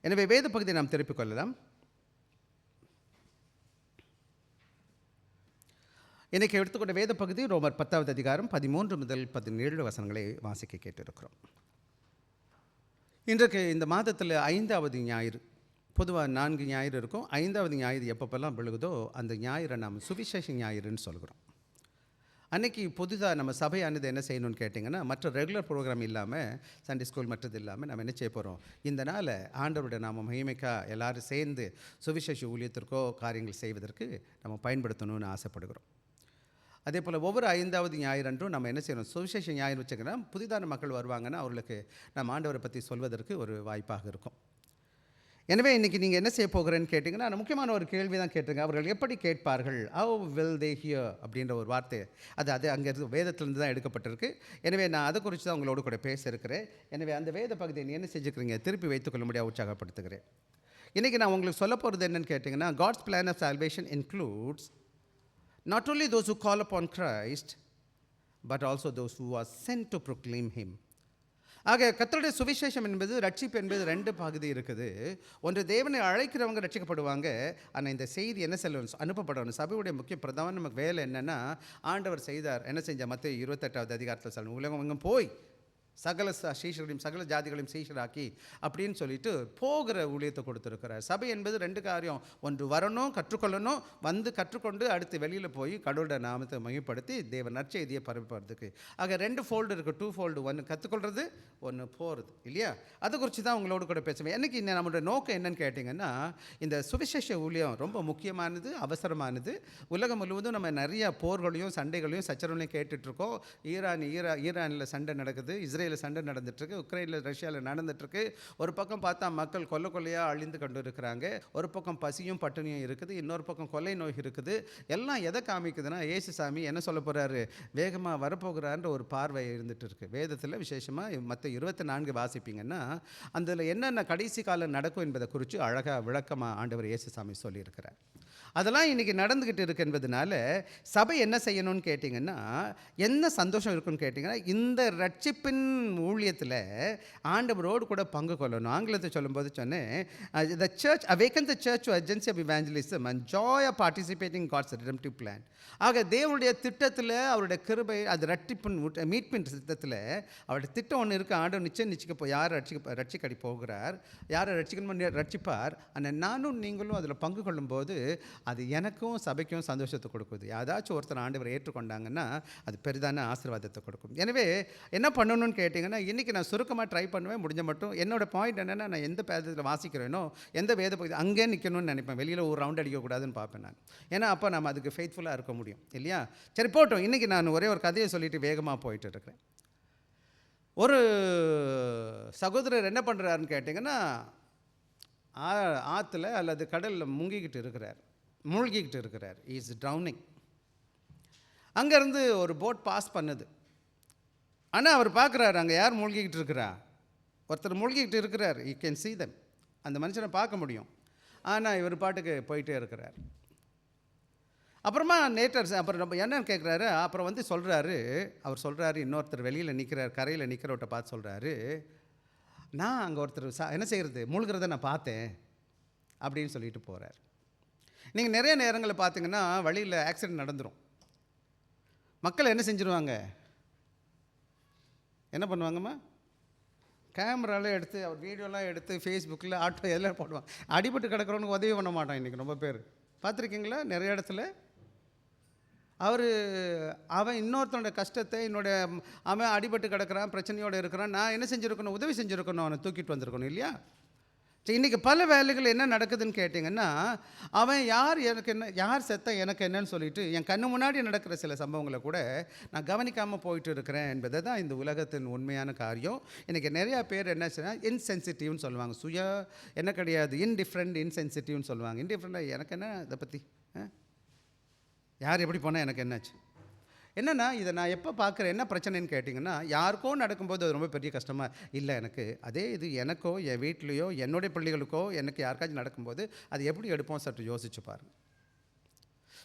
எனவே வேத பகுதியை நாம் திருப்பிக் கொள்ளலாம். இன்றைக்கி எடுத்துக்கொண்ட வேத பகுதி ரோமர் 10வது அதிகாரம் 13 முதல் 17 வசனங்களை வாசிக்க கேட்டிருக்கிறோம். இன்றைக்கு இந்த மாதத்தில் 5வது ஞாயிறு. பொதுவாக 4 ஞாயிறு இருக்கும். 5வது ஞாயிறு எப்பப்பெல்லாம் விழுகுதோ அந்த ஞாயிறை நாம் சுவிசேஷ ஞாயிறுன்னு சொல்கிறோம். அன்றைக்கி புதுதாக நம்ம சபையானது என்ன செய்யணும்னு கேட்டிங்கன்னா, மற்ற ரெகுலர் ப்ரோக்ராம் இல்லாமல், சண்டே ஸ்கூல் மற்றது இல்லாமல் நம்ம என்ன செய்ய போகிறோம், இந்த நாளை ஆண்டவருடைய நாம மகிமைக்காக எல்லோரும் சேர்ந்து சுவிசேஷ ஊழியத்திற்கோ காரியங்கள் செய்வதற்கு நம்ம பயன்படுத்தணும்னு ஆசைப்படுகிறோம். அதே போல் ஒவ்வொரு 5வது ஞாயிறன்றும் நம்ம என்ன செய்யணும், சுவிசேஷ ஞாயிறு வச்சுக்கிறோம். புதிதான மக்கள் வருவாங்கன்னா அவர்களுக்கு நம்ம ஆண்டவரை பற்றி சொல்வதற்கு ஒரு வாய்ப்பாக இருக்கும். எனவே இன்றைக்கி நீங்கள் என்ன செய்ய போகிறேன்னு கேட்டிங்கன்னா, நான் முக்கியமான ஒரு கேள்வி தான் கேட்டுருங்க. அவர்கள் எப்படி கேட்பார்கள், ஹவ் வில் தே ஹியர் அப்படின்ற ஒரு வார்த்தை அது அங்கேருந்து வேதத்திலேருந்து தான் எடுக்கப்பட்டிருக்கு. எனவே நான் அதை குறித்து தான் உங்களோடு கூட பேச இருக்கிறேன். எனவே அந்த வேத பகுதியை நீ என்ன செஞ்சுக்கிறீங்க, திருப்பி வைத்துக்கொள்ள முடியாது உற்சாகப்படுத்துகிறேன். இன்றைக்கி நான் உங்களுக்கு சொல்ல போகிறது என்னென்னு கேட்டிங்கன்னா, God's plan of salvation includes not only those who call upon Christ, but also those who are sent to proclaim Him. ஆக கர்த்தருடைய சுவிசேஷம் என்பது, ரட்சிப்பு என்பது 2 பகுதி இருக்குது. ஒன்று, தேவனை அழைக்கிறவங்க ரட்சிக்கப்படுவாங்க. ஆனால் இந்த செய்தி என்ன செல்லணும், அனுப்பப்படணும். சபையுடைய முக்கிய பிரதான நமக்கு வேலை என்னென்னா, ஆண்டவர் செய்தார் என்ன செஞ்சால் மத்தேயு 28வது அதிகாரத்தில் சொல்லணும், உலகம் எங்கும் போய் சகல சீஷர்களையும் சகல ஜாதிகளையும் சீஷராக்கி அப்படின்னு சொல்லிட்டு போகிற ஊழியத்தை கொடுத்துருக்கிறார். சபை என்பது 2 காரியம். ஒன்று, வரணும், கற்றுக்கொள்ளணும், வந்து கற்றுக்கொண்டு அடுத்து வெளியில் போய் கடவுளோட நாமத்தை மையப்படுத்தி தேவ நற்செய்தியை பரப்புறதுக்கு. ஆக 2 ஃபோல்டு இருக்குது, 2 ஃபோல்டு. ஒன்று கற்றுக்கொள்வது, ஒன்று போகிறது, இல்லையா? அதை குறித்து தான் உங்களோடு கூட பேசுவேன். என்னைக்கு நம்மளோட நோக்கம் என்னன்னு கேட்டிங்கன்னா, இந்த சுவிசேஷ ஊழியம் ரொம்ப முக்கியமானது, அவசரமானது. உலகம் முழுவதும் நம்ம நிறையா போர்களையும் சண்டைகளையும் சச்சரவுகளையும் கேட்டுட்ருக்கோம். ஈரானில் சண்டை நடக்குது, இஸ்ரேலில் சண்டை நடந்துட்டுருக்கு, உக்ரைனில் ரஷ்யாவில் நடந்துட்டுருக்கு. ஒரு பக்கம் பார்த்தா மக்கள் கொள்ளையாக அழிந்து கொண்டு இருக்கிறாங்க. ஒரு பக்கம் பசியும் பட்டினியும் இருக்குது, இன்னொரு பக்கம் கொள்ளை நோய் இருக்குது. எல்லாம் எதை காமிக்குதுன்னா, இயேசு சாமி என்ன சொல்ல போகிறாரு, வேகமாக வரப்போகிறான்ற ஒரு பார்வை இருந்துகிட்டு இருக்குது. வேதத்தில் விசேஷமாக மற்ற 24 வாசிப்பீங்கன்னா அதில் என்னென்ன கடைசி காலம் நடக்கும் என்பதை குறித்து அழகாக விளக்கமாக ஆண்டவர் இயேசு சாமி சொல்லியிருக்கிறார். அதெல்லாம் இன்றைக்கி நடந்துக்கிட்டு இருக்கு என்பதனால சபை என்ன செய்யணும்னு கேட்டிங்கன்னா, என்ன சந்தோஷம் இருக்குன்னு கேட்டிங்கன்னா, இந்த ரட்சிப்பின் ஊழியத்தில் ஆண்டவரோடு கூட பங்கு கொள்ளணும். ஆங்கிலத்தை சொல்லும்போது சொன்னேன், the church awaken the church to urgency of evangelism and joy of participating in God's redemptive plan. ஆக தேவனுடைய திட்டத்தில் அவருடைய கிருபை, அது ரட்சிப்பின் மீட்பின் திட்டத்தில் அவருடைய திட்டம் ஒன்று இருக்குது. ஆண்டவர் நிச்சயிக்க யார் ரட்சிக்கடி போகிறார், யாரை ரட்சிக்கணும் ரட்சிப்பார். ஆனால் நானும் நீங்களும் அதில் பங்கு கொள்ளும்போது அது எனக்கும் சபைக்கும் சந்தோஷத்தை கொடுக்குது. ஏதாச்சும் ஒருத்தர் ஆண்டவரை ஏற்றுக்கொண்டாங்கன்னா அது பெரிதான ஆசீர்வாதத்தை கொடுக்கும். எனவே என்ன பண்ணணும்னு கேட்டிங்கன்னா, இன்றைக்கி நான் சுருக்கமாக ட்ரை பண்ணுவேன், முடிஞ்ச மட்டும். என்னோடய பாயிண்ட் என்னென்னா, நான் எந்த பேதத்தில் வாசிக்கிறேனோ, எந்த வேத பகுதி அங்கே நிற்கணும்னு நினைப்பேன். வெளியில் ஒரு ரவுண்ட் அடிக்கக்கூடாதுன்னு பார்ப்பேன் நான். ஏன்னா அப்போ நம்ம அதுக்கு ஃபெய்த்ஃபுல்லாக இருக்க முடியும், இல்லையா? சரி, போட்டோம். இன்றைக்கி நான் ஒரே ஒரு கதையை சொல்லிவிட்டு வேகமாக போயிட்டு இருக்கிறேன். ஒரு சகோதரர் என்ன பண்ணுறாருன்னு கேட்டிங்கன்னா, ஆற்றுல அல்லது கடலில் மூழ்கிக்கிட்டு இருக்கிறார். Is drowning. அங்கேருந்து ஒரு போட் பாஸ் பண்ணுது. ஆனால் அவர் பார்க்குறாரு, அங்கே யார் மூழ்கிக்கிட்டு இருக்கிறா, ஒருத்தர் மூழ்கிக்கிட்டு இருக்கிறார். You can see them. அந்த மனுஷனை பார்க்க முடியும். ஆனால் இவர் பாட்டுக்கு போயிட்டே இருக்கிறார். அப்புறமா அப்புறம் நம்ம என்னன்னு கேட்குறாரு. அப்புறம் வந்து அவர் சொல்கிறாரு, இன்னொருத்தர் வெளியில் நிற்கிறார், கரையில் நிற்கிறவர்கிட்ட பார்த்து சொல்கிறாரு, நான் அங்கே ஒருத்தர் என்ன செய்கிறது, மூழ்கிறத நான் பார்த்தேன் அப்படின்னு சொல்லிட்டு போகிறார். நீங்கள் நிறைய நேரங்களில் பார்த்தீங்கன்னா வழியில் ஆக்சிடெண்ட் நடந்துடும். மக்கள் என்ன செஞ்சுருவாங்க, என்ன பண்ணுவாங்கம்மா, கேமராலாம் எடுத்து அவர் வீடியோலாம் எடுத்து ஃபேஸ்புக்கில் ஆட்டோ எல்லாம் போடுவாங்க. அடிபட்டு கிடக்கிறவனுக்கு உதவி பண்ண மாட்டான். இன்றைக்கி ரொம்ப பேர் பார்த்துருக்கீங்களா? நிறைய இடத்துல அவன் இன்னொருத்தனோட கஷ்டத்தை, அவன் அடிபட்டு கிடக்கிறான், பிரச்சனையோடு இருக்கிறான், நான் என்ன செஞ்சுருக்கணும், உதவி செஞ்சுருக்கணும், அவனை தூக்கிட்டு வந்திருக்கணும், இல்லையா? சரி, இன்றைக்கி பல வேலைகள் என்ன நடக்குதுன்னு கேட்டிங்கன்னா, அவன் யார் செத்த எனக்கு என்னன்னு சொல்லிட்டு என் கண்ணு முன்னாடி நடக்கிற சில சம்பவங்களை கூட நான் கவனிக்காமல் போயிட்டு இருக்கிறேன் என்பதை தான் இந்த உலகத்தின் உண்மையான காரியம். இன்றைக்கி நிறையா பேர் என்ன செய்யணும், இன்சென்சிட்டிவ்னு சொல்லுவாங்க. என்ன கிடையாது, இன்சென்சிட்டிவ்னு சொல்லுவாங்க. இன்டிஃப்ரெண்ட்டாக எனக்கு என்ன, இதை பற்றி யார் எப்படி போனால் எனக்கு என்னாச்சு. என்னென்னா, இதை நான் எப்போ பார்க்குறேன், என்ன பிரச்சனைன்னு கேட்டிங்கன்னா, யாருக்கோ நடக்கும்போது அது ரொம்ப பெரிய கஷ்டமாக இல்லை எனக்கு. அதே இது எனக்கோ, என் வீட்லேயோ, என்னுடைய பிள்ளைகளுக்கோ, எனக்கு யாருக்காச்சும் நடக்கும்போது அது எப்படி எடுப்போம் சற்று யோசிச்சு பாருங்கள்.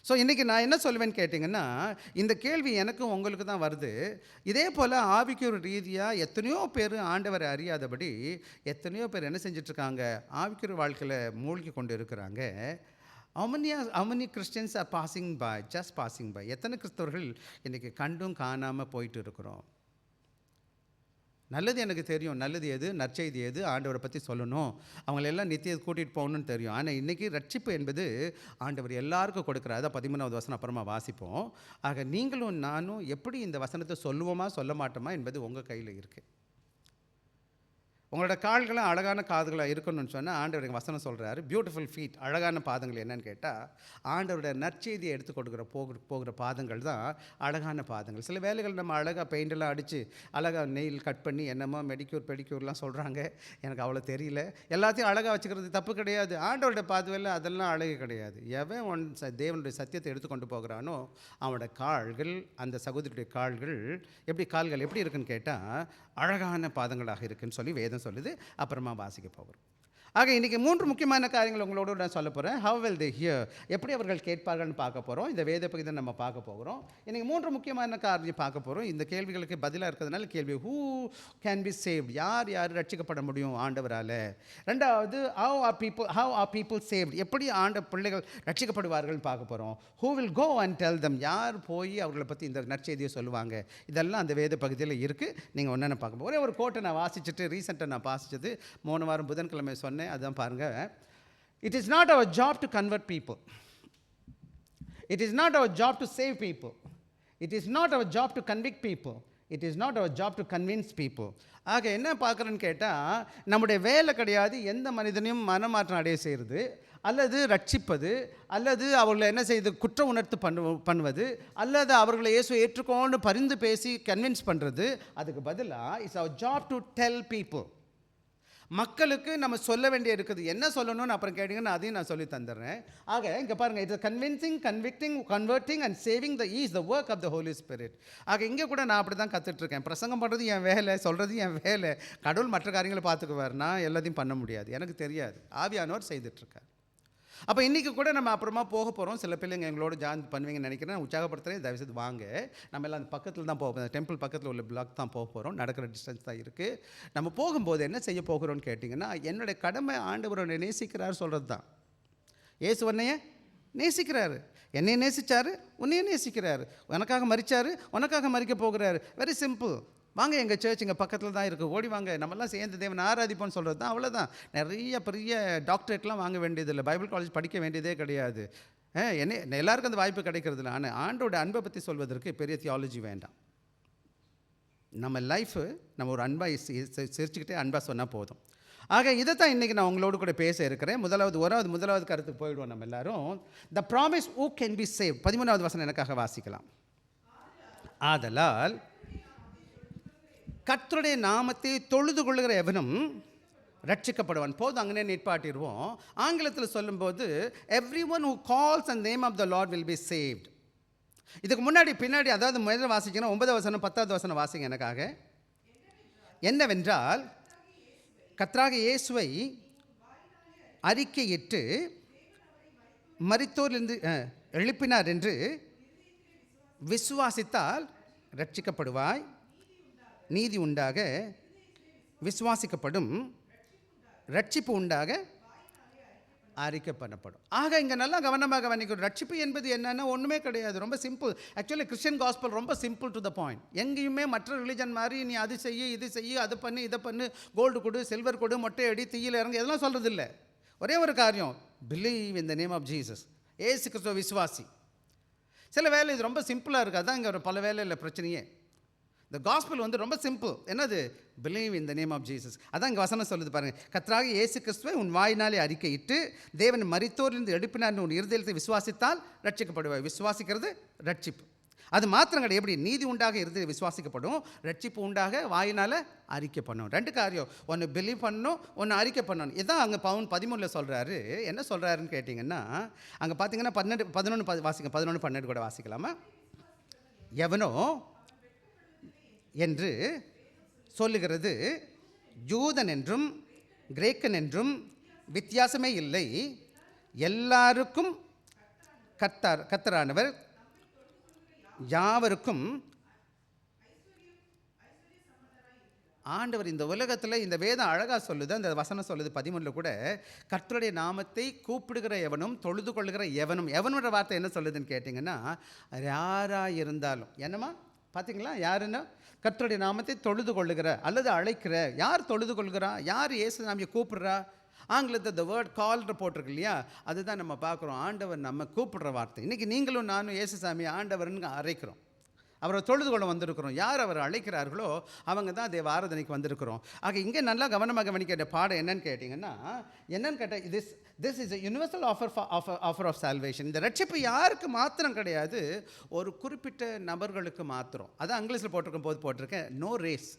ஸோ இன்றைக்கி நான் என்ன சொல்லுவேன்னு கேட்டிங்கன்னா, இந்த கேள்வி எனக்கும் உங்களுக்கு தான் வருது. இதே போல் ஆவிக்குரிய ரீதியாக எத்தனையோ பேர் ஆண்டவரை அறியாதபடி எத்தனையோ பேர் என்ன செஞ்சிட்ருக்காங்க, ஆவிக்குரிய வாழ்க்கையில் மூழ்கி கொண்டு இருக்கிறாங்க. how many Christians are passing by, just passing by? எத்தனை கிறிஸ்தவர்கள் இன்றைக்கி கண்டும் காணாமல் போயிட்டு இருக்கிறோம். நல்லது எனக்கு தெரியும், நல்லது எது, நற்செய்தி எது, ஆண்டவரை பற்றி சொல்லணும், அவங்களெல்லாம் நித்திய கூட்டிகிட்டு போகணும்னு தெரியும். ஆனால் இன்றைக்கி ரட்சிப்பு என்பது ஆண்டவர் எல்லாருக்கும் கொடுக்குறாரு. அதை 13வது வசனம் அப்புறமா வாசிப்போம். ஆக நீங்களும் நானும் எப்படி இந்த வசனத்தை சொல்லுவோமா சொல்ல மாட்டோமா என்பது உங்கள் கையில் இருக்குது. உங்களோட கால்களும் அழகான காதுகளாக இருக்கணும்னு சொன்னால் ஆண்டவருடைய வசனம் சொல்கிறாரு, பியூட்டிஃபுல் ஃபீட். அழகான பாதங்கள் என்னன்னு கேட்டால் ஆண்டவருடைய நற்செய்தியை எடுத்து கொடுக்குற போகிற பாதங்கள் தான் அழகான பாதங்கள். சில வேலைகள் நம்ம அழகாக பெயிண்டெல்லாம் அடித்து அழகாக நெயில் கட் பண்ணி என்னமோ பெடிக்யூர்லாம் சொல்கிறாங்க. எனக்கு அவ்வளோ தெரியல. எல்லாத்தையும் அழகாக வச்சுக்கிறது தப்பு கிடையாது. ஆண்டவருடைய பாதுவையில் அதெல்லாம் அழகு கிடையாது. எவன் தேவனுடைய சத்தியத்தை எடுத்து கொண்டு போகிறானோ அவனோட கால்கள், அந்த சகோதரியுடைய கால்கள் எப்படி இருக்குன்னு கேட்டால் அழகான பாதங்களாக இருக்குன்னு சொல்லி வேதம் சொல்லுது. அப்புறமா வாசிக்க போகிறோம். ஆக இன்றைக்கி 3 முக்கியமான காரியங்கள் உங்களோட நான் சொல்ல போகிறேன். how will they hear, எப்படி அவர்கள் கேட்பார்கள்னு பார்க்க போகிறோம். இந்த வேத பகுதியை நம்ம பார்க்க போகிறோம். இன்றைக்கி 3 முக்கியமான காரியம் பார்க்க போகிறோம். இந்த கேள்விகளுக்கு பதிலாக இருக்கிறதுனால கேள்வி who can be saved, யார் ரட்சிக்கப்பட முடியும் ஆண்டவரால். ரெண்டாவது how are people saved, எப்படி பிள்ளைகள் ரட்சிக்கப்படுவார்கள்னு பார்க்க போகிறோம். who will go and tell them, யார் போய் அவர்களை பற்றி இந்த நற்செய்தியை சொல்லுவாங்க. இதெல்லாம் அந்த வேத பகுதியில் இருக்குது. நீங்கள் ஒன்று பார்க்க போகிறேன். ஒரு கோட்டை நான் வாசிச்சுட்டு ரீசெண்டாக நான் வாசிச்சது 3 வாரம் புதன்கிழமை சொன்னேன். அதான் பாருங்கள். It is not our job to convert people. It is not our job to save people. It is not our job to convict people. It is not our job to convince people. ஆக என்ன பார்க்குறேன்னு கேட்டால், நம்முடைய வேலை கிடையாது எந்த மனிதனையும் மனமாற்றம் அடைய செய்கிறது, அல்லது ரட்சிப்பது, அல்லது அவர்களை என்ன செய்து குற்ற உணர்த்து பண்ணுவது, அல்லது அவர்களை இயேசு ஏற்றுக்கொண்டு பரிந்து பேசி கன்வின்ஸ் பண்ணுறது. அதுக்கு பதிலாக it's our job to tell people. மக்களுக்கு நம்ம சொல்ல வேண்டிய இருக்குது. என்ன சொல்லணும்னு அப்புறம் கேட்டிங்கன்னா அதையும் நான் சொல்லி தந்துடுறேன். ஆக இங்கே பாருங்கள், it's convincing, convicting, converting and saving is the work of the Holy Spirit. ஆக இங்கே கூட நான் அப்படி தான் கற்றுட்ருக்கேன். பிரசங்கம் பண்ணுறது என் வேலை, சொல்கிறது என் வேலை. கடவுள் மற்ற காரியங்களை பார்த்துக்குவார், நான் எல்லாத்தையும் பண்ண முடியாது, எனக்கு தெரியாது. ஆவியானவர் செய்துட்ருக்கார். அப்போ இன்றைக்கி கூட நம்ம அப்புறமா போக போகிறோம். சில பிள்ளைங்க எங்களோட ஜாயின் பண்ணுவீங்கன்னு நினைக்கிறேன். உற்சாகப்படுத்துகிறேன், தயவுசெய்து வாங்க. நம்ம எல்லாம் அந்த பக்கத்தில் தான் போக போகிறோம். டெம்பிள் பக்கத்தில் உள்ள பிளாக் தான் போக போகிறோம். நடக்கிற டிஸ்டன்ஸ் தான் இருக்குது. நம்ம போகும்போது என்ன செய்ய போகிறோம்னு கேட்டிங்கன்னா, என்னுடைய கடமை ஆண்டவரை நேசிக்கிறார் சொல்கிறது தான். இயேசு உன்னையே நேசிக்கிறாரு, என்னையை நேசித்தார், உன்னையே நேசிக்கிறாரு, உனக்காக மரித்தார், உனக்காக மரிக்க போகிறாரு. Very simple. வாங்க, எங்கள் சர்ச் இங்கே பக்கத்தில் தான் இருக்குது, ஓடி வாங்க, நம்மலாம் சேர்ந்து தேவன் ஆராதிப்போன்னு சொல்கிறது தான். அவ்வளோதான். நிறைய பெரிய டாக்டரேட்லாம் வாங்க வேண்டியதில்லை, பைபிள் காலேஜ் படிக்க வேண்டியதே கிடையாது. எல்லாருக்கும் அந்த வாய்ப்பு கிடைக்கிறதில்ல. ஆனால் ஆண்டோட அன்பை பற்றி சொல்வதற்கு பெரிய தியாலஜி வேண்டாம். நம்ம லைஃபு நம்ம ஒரு அன்பாக சிரிச்சுக்கிட்டே அன்பாக சொன்னால் போதும். ஆக இதை தான் இன்றைக்கி நான் உங்களோடு கூட பேச இருக்கிறேன். முதலாவது கருத்துக்கு போயிடுவோம் நம்ம எல்லாரும். த promise who can be saved. 13வது வசனம் எனக்காக வாசிக்கலாம். ஆதலால் கர்த்தருடைய நாமத்தை தொழுது கொள்ளுகிற எவனும் ரட்சிக்கப்படுவான். போதும், அங்கே நிற்பாட்டிடுவோம். ஆங்கிலத்தில் சொல்லும்போது everyone who calls on the name of the Lord will be saved. இதுக்கு பின்னாடி அதாவது முதல்ல வாசிக்கணும். 9வது வசனம் 10வது வசனம் வாசிங்க எனக்காக. என்னவென்றால், கர்த்தராகிய இயேசுவை அறிக்கையிட்டு மரித்தோரிலிருந்து எழுப்பினார் என்று விசுவாசித்தால் ரட்சிக்கப்படுவாய். நீதி உண்டாக, விசுவாசிக்கப்படும், ரட்சிப்பு உண்டாக, அறிக்கை பண்ணப்படும். ஆக இங்கே நல்லா கவனமாக கவனிக்கணும். ரட்சிப்பு என்பது என்னென்னா ஒன்றுமே கிடையாது, ரொம்ப சிம்பிள். ஆக்சுவலி கிறிஸ்டியன் காஸ்பல் ரொம்ப சிம்பிள் டு த பாயிண்ட். எங்கேயுமே மற்ற ரிலிஜன் மாதிரி நீ அது செய்ய, இது செய்ய, அது பண்ணு, இதை பண்ணு, கோல்டு கொடு, சில்வர் கொடு, மொட்டை அடி, தீயில் இறங்கு, இதெல்லாம் சொல்கிறது இல்லை. ஒரே ஒரு காரியம், believe in the name of Jesus. ஏசு கிறிஸ்துவ விசுவாசி. சில வேலை இது ரொம்ப சிம்பிளாக இருக்குது. அதான் இங்கே பல வேலை இல்லை பிரச்சனையே. இந்த காஸ்பல் ரொம்ப சிம்பிள். என்னது? Believe in the name of Jesus. அதான் இங்கே வசனம் சொல்லுது பாருங்கள். கர்த்தராகிய இயேசு கிறிஸ்துவை உன் வாயினாலே அறிக்கையிட்டு தேவன் மரித்தோரிலிருந்து எழுப்பினார் உன் இருதயத்தை விசுவாசித்தால் ரட்சிக்கப்படுவாய். விசுவாசிக்கிறது ரட்சிப்பு. அது மாத்திரம் கிடையாது. எப்படி? நீதி உண்டாக இருதய விசுவாசிக்கப்படும், ரட்சிப்பு உண்டாக வாயினால் அறிக்கை பண்ணணும். 2 காரியம். ஒன்று பிலீவ் பண்ணணும், ஒன்று அறிக்கை பண்ணணும். இதான் அங்கே பவுன் 13 சொல்கிறாரு. என்ன சொல்கிறாருன்னு கேட்டிங்கன்னா, அங்கே பார்த்தீங்கன்னா 11 வாசிக்க, 11 12 கூட வாசிக்கலாமா? எவனோ என்று சொல்லுகிறது யூதன் என்றும் கிரேக்கன் என்றும் வித்தியாசமே இல்லை, எல்லாருக்கும் கர்த்தரானவர் யாவருக்கும் ஆண்டவர் இந்த உலகத்தில் இந்த வேதம் அழகாக சொல்லுது. அந்த வசனம் சொல்லுது 13 கூட, கர்த்தருடைய நாமத்தை கூப்பிடுகிற எவனும் தொழுது கொள்ளுகிற எவனும். எவனோட வார்த்தை என்ன சொல்லுதுன்னு கேட்டிங்கன்னா, யாராக இருந்தாலும். என்னம்மா பார்த்தீங்களா? யாருன்னா கர்த்தருடைய நாமத்தை தொழுது கொள்ளுகிற அல்லது அழைக்கிற. யார் தொழுது கொள்கிறா? யார் இயேசு நாமியை கூப்பிடுறா? ஆங்கிலத்தை த வேர்ட் கால்ன்ற போட்டிருக்கு இல்லையா? அதுதான் நம்ம பார்க்குறோம். ஆண்டவர் நம்ம கூப்பிடுற வார்த்தை. இன்றைக்கி நீங்களும் நானும் இயேசு சாமியை ஆண்டவர்னு அழைக்கிறோம். அவரை தொழுது கொள்ள வந்திருக்கிறோம். யார் அவர் அழைக்கிறார்களோ அவங்க தான் தேவ ஆராதனைக்கு வந்திருக்கிறோம். ஆக இங்கே நல்லா கவனமாக கவனிக்கிற பாடம் என்னன்னு கேட்டிங்கன்னா, என்னன்னு கேட்டால் this is a universal offer of salvation. இந்த ரட்சிப்பு யாருக்கு மாத்திரம் கிடையாது, ஒரு குறிப்பிட்ட நபர்களுக்கு மாத்திரம். அதான் இங்கிலீஷில் போட்டிருக்கேன் நோ ரேஸ்.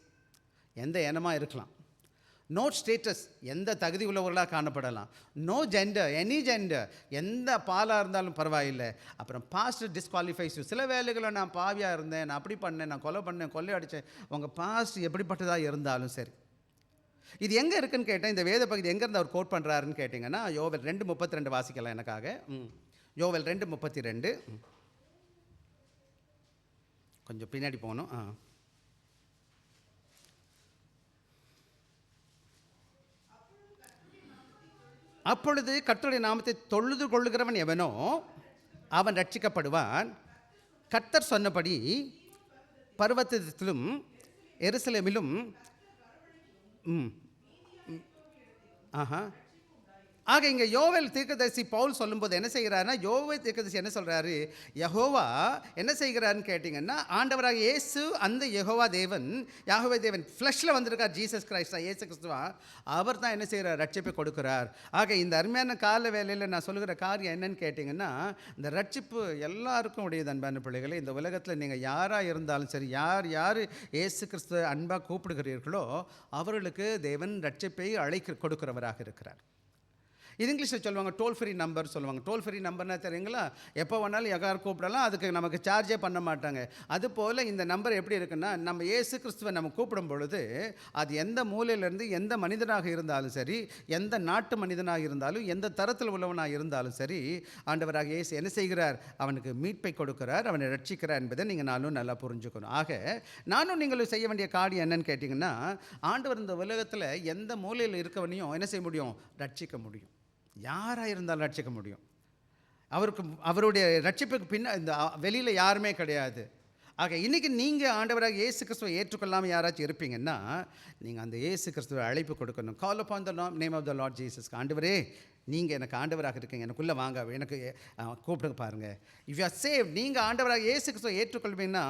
எந்த இனமாக இருக்கலாம். நோ ஸ்டேட்டஸ், எந்த தகுதி உள்ளவர்களாக காணப்படலாம். நோ ஜெண்டர், எனி ஜெண்டர், எந்த பாலாக இருந்தாலும் பரவாயில்லை. அப்புறம் பாஸ்ட் டிஸ்குவாலிஃபைஸ். சில வேலைகளை நான் பாவியாக இருந்தேன், நான் அப்படி பண்ணேன், நான் கொலை பண்ணேன், கொள்ளை அடித்தேன். உங்கள் பாஸ்ட் எப்படிப்பட்டதாக இருந்தாலும் சரி. இது எங்கே இருக்குன்னு கேட்டேன். இந்த வேத பகுதி எங்கேருந்து அவர் கோட் பண்ணுறாருன்னு கேட்டிங்கன்னா, யோவேல் 2:32 வாசிக்கலாம் எனக்காக. யோவேல் 2:32. கொஞ்சம் பின்னாடி போகணும். அப்பொழுது கர்த்தருடைய நாமத்தை தொழுது கொள்ளுகிறவன் எவனோ அவன் ரட்சிக்கப்படுவான். கர்த்தர் சொன்னபடி பர்வதத்திலும் எருசலேமிலும் ஆக இங்கே யோவேல் தீர்க்கதரிசி பவுல் சொல்லும்போது என்ன செய்கிறாருன்னா, யோவேல் தீர்க்கதரிசி என்ன சொல்கிறாரு, யெகோவா என்ன செய்கிறாருன்னு கேட்டிங்கன்னா, ஆண்டவராக இயேசு அந்த யெகோவா தேவன், யாஹோவே தேவன் ஃப்ளஷில் வந்திருக்கார். ஜீசஸ் கிரைஸ்டா, இயேசு கிறிஸ்துவா, அவர் தான் என்ன செய்கிறார், ரட்சிப்பை கொடுக்குறார். ஆக இந்த அருமையான கால வேலையில் நான் சொல்லுகிற காரியம் என்னன்னு கேட்டிங்கன்னா, இந்த ரட்சிப்பு எல்லாருக்கும் உடையது. அன்பான பிள்ளைகளே, இந்த உலகத்தில் நீங்கள் யாராக இருந்தாலும் சரி, யார் இயேசு கிறிஸ்துவ அன்பாக கூப்பிடுகிறீர்களோ அவர்களுக்கு தேவன் ரட்சிப்பை கொடுக்கிறவராக இருக்கிறார். இது இங்கிலீஷில் சொல்லுவாங்க டோல் ஃப்ரீ நம்பர் சொல்லுவாங்க. டோல் ஃப்ரீ நம்பர்னா தெரியுங்களா? எப்போ வேணாலும் யாரும் கூப்பிடலாம், அதுக்கு நமக்கு சார்ஜே பண்ண மாட்டாங்க. அதுபோல் இந்த நம்பர் எப்படி இருக்குன்னா, நம்ம இயேசு கிறிஸ்துவை நம்ம கூப்பிடும் பொழுது அது எந்த மூலையிலேருந்து எந்த மனிதனாக இருந்தாலும் சரி, எந்த நாட்டு மனிதனாக இருந்தாலும், எந்த தரத்தில் உள்ளவனாக இருந்தாலும் சரி, ஆண்டவராக இயேசு என்ன செய்கிறார், அவனுக்கு மீட்பை கொடுக்கிறார், அவனை ரட்சிக்கிறார் என்பதை நீங்கள் நானும் நல்லா புரிஞ்சுக்கணும். ஆக நானும் நீங்களும் செய்ய வேண்டிய காரியம் என்னன்னு கேட்டிங்கன்னா, ஆண்டவர் இந்த உலகத்தில் எந்த மூலையில் இருக்கவனையும் என்ன செய்ய முடியும், ரட்சிக்க முடியும். யாராக இருந்தாலும் ரட்சிக்க முடியும். அவருடைய ரட்சிப்புக்கு இந்த வெளியில் யாருமே கிடையாது. ஆக இன்றைக்கி நீங்கள் ஆண்டவராக இயேசு கிறிஸ்துவை ஏற்றுக்கொள்ளாமல் யாராச்சும் இருப்பீங்கன்னா, நீங்கள் அந்த இயேசு கிறிஸ்துவை அழைப்பு கொடுக்கணும். Call upon the name of the Lord Jesus. ஆண்டவரே, நீங்கள் எனக்கு ஆண்டவராக இருக்கீங்க, எனக்குள்ளே வாங்க, எனக்கு கூப்பிட்டு பாருங்கள். இஃப் யூ ஆர் சேவ், நீங்கள் ஆண்டவராக இயேசு கிறிஸ்துவை ஏற்றுக்கொள்வீங்கன்னா,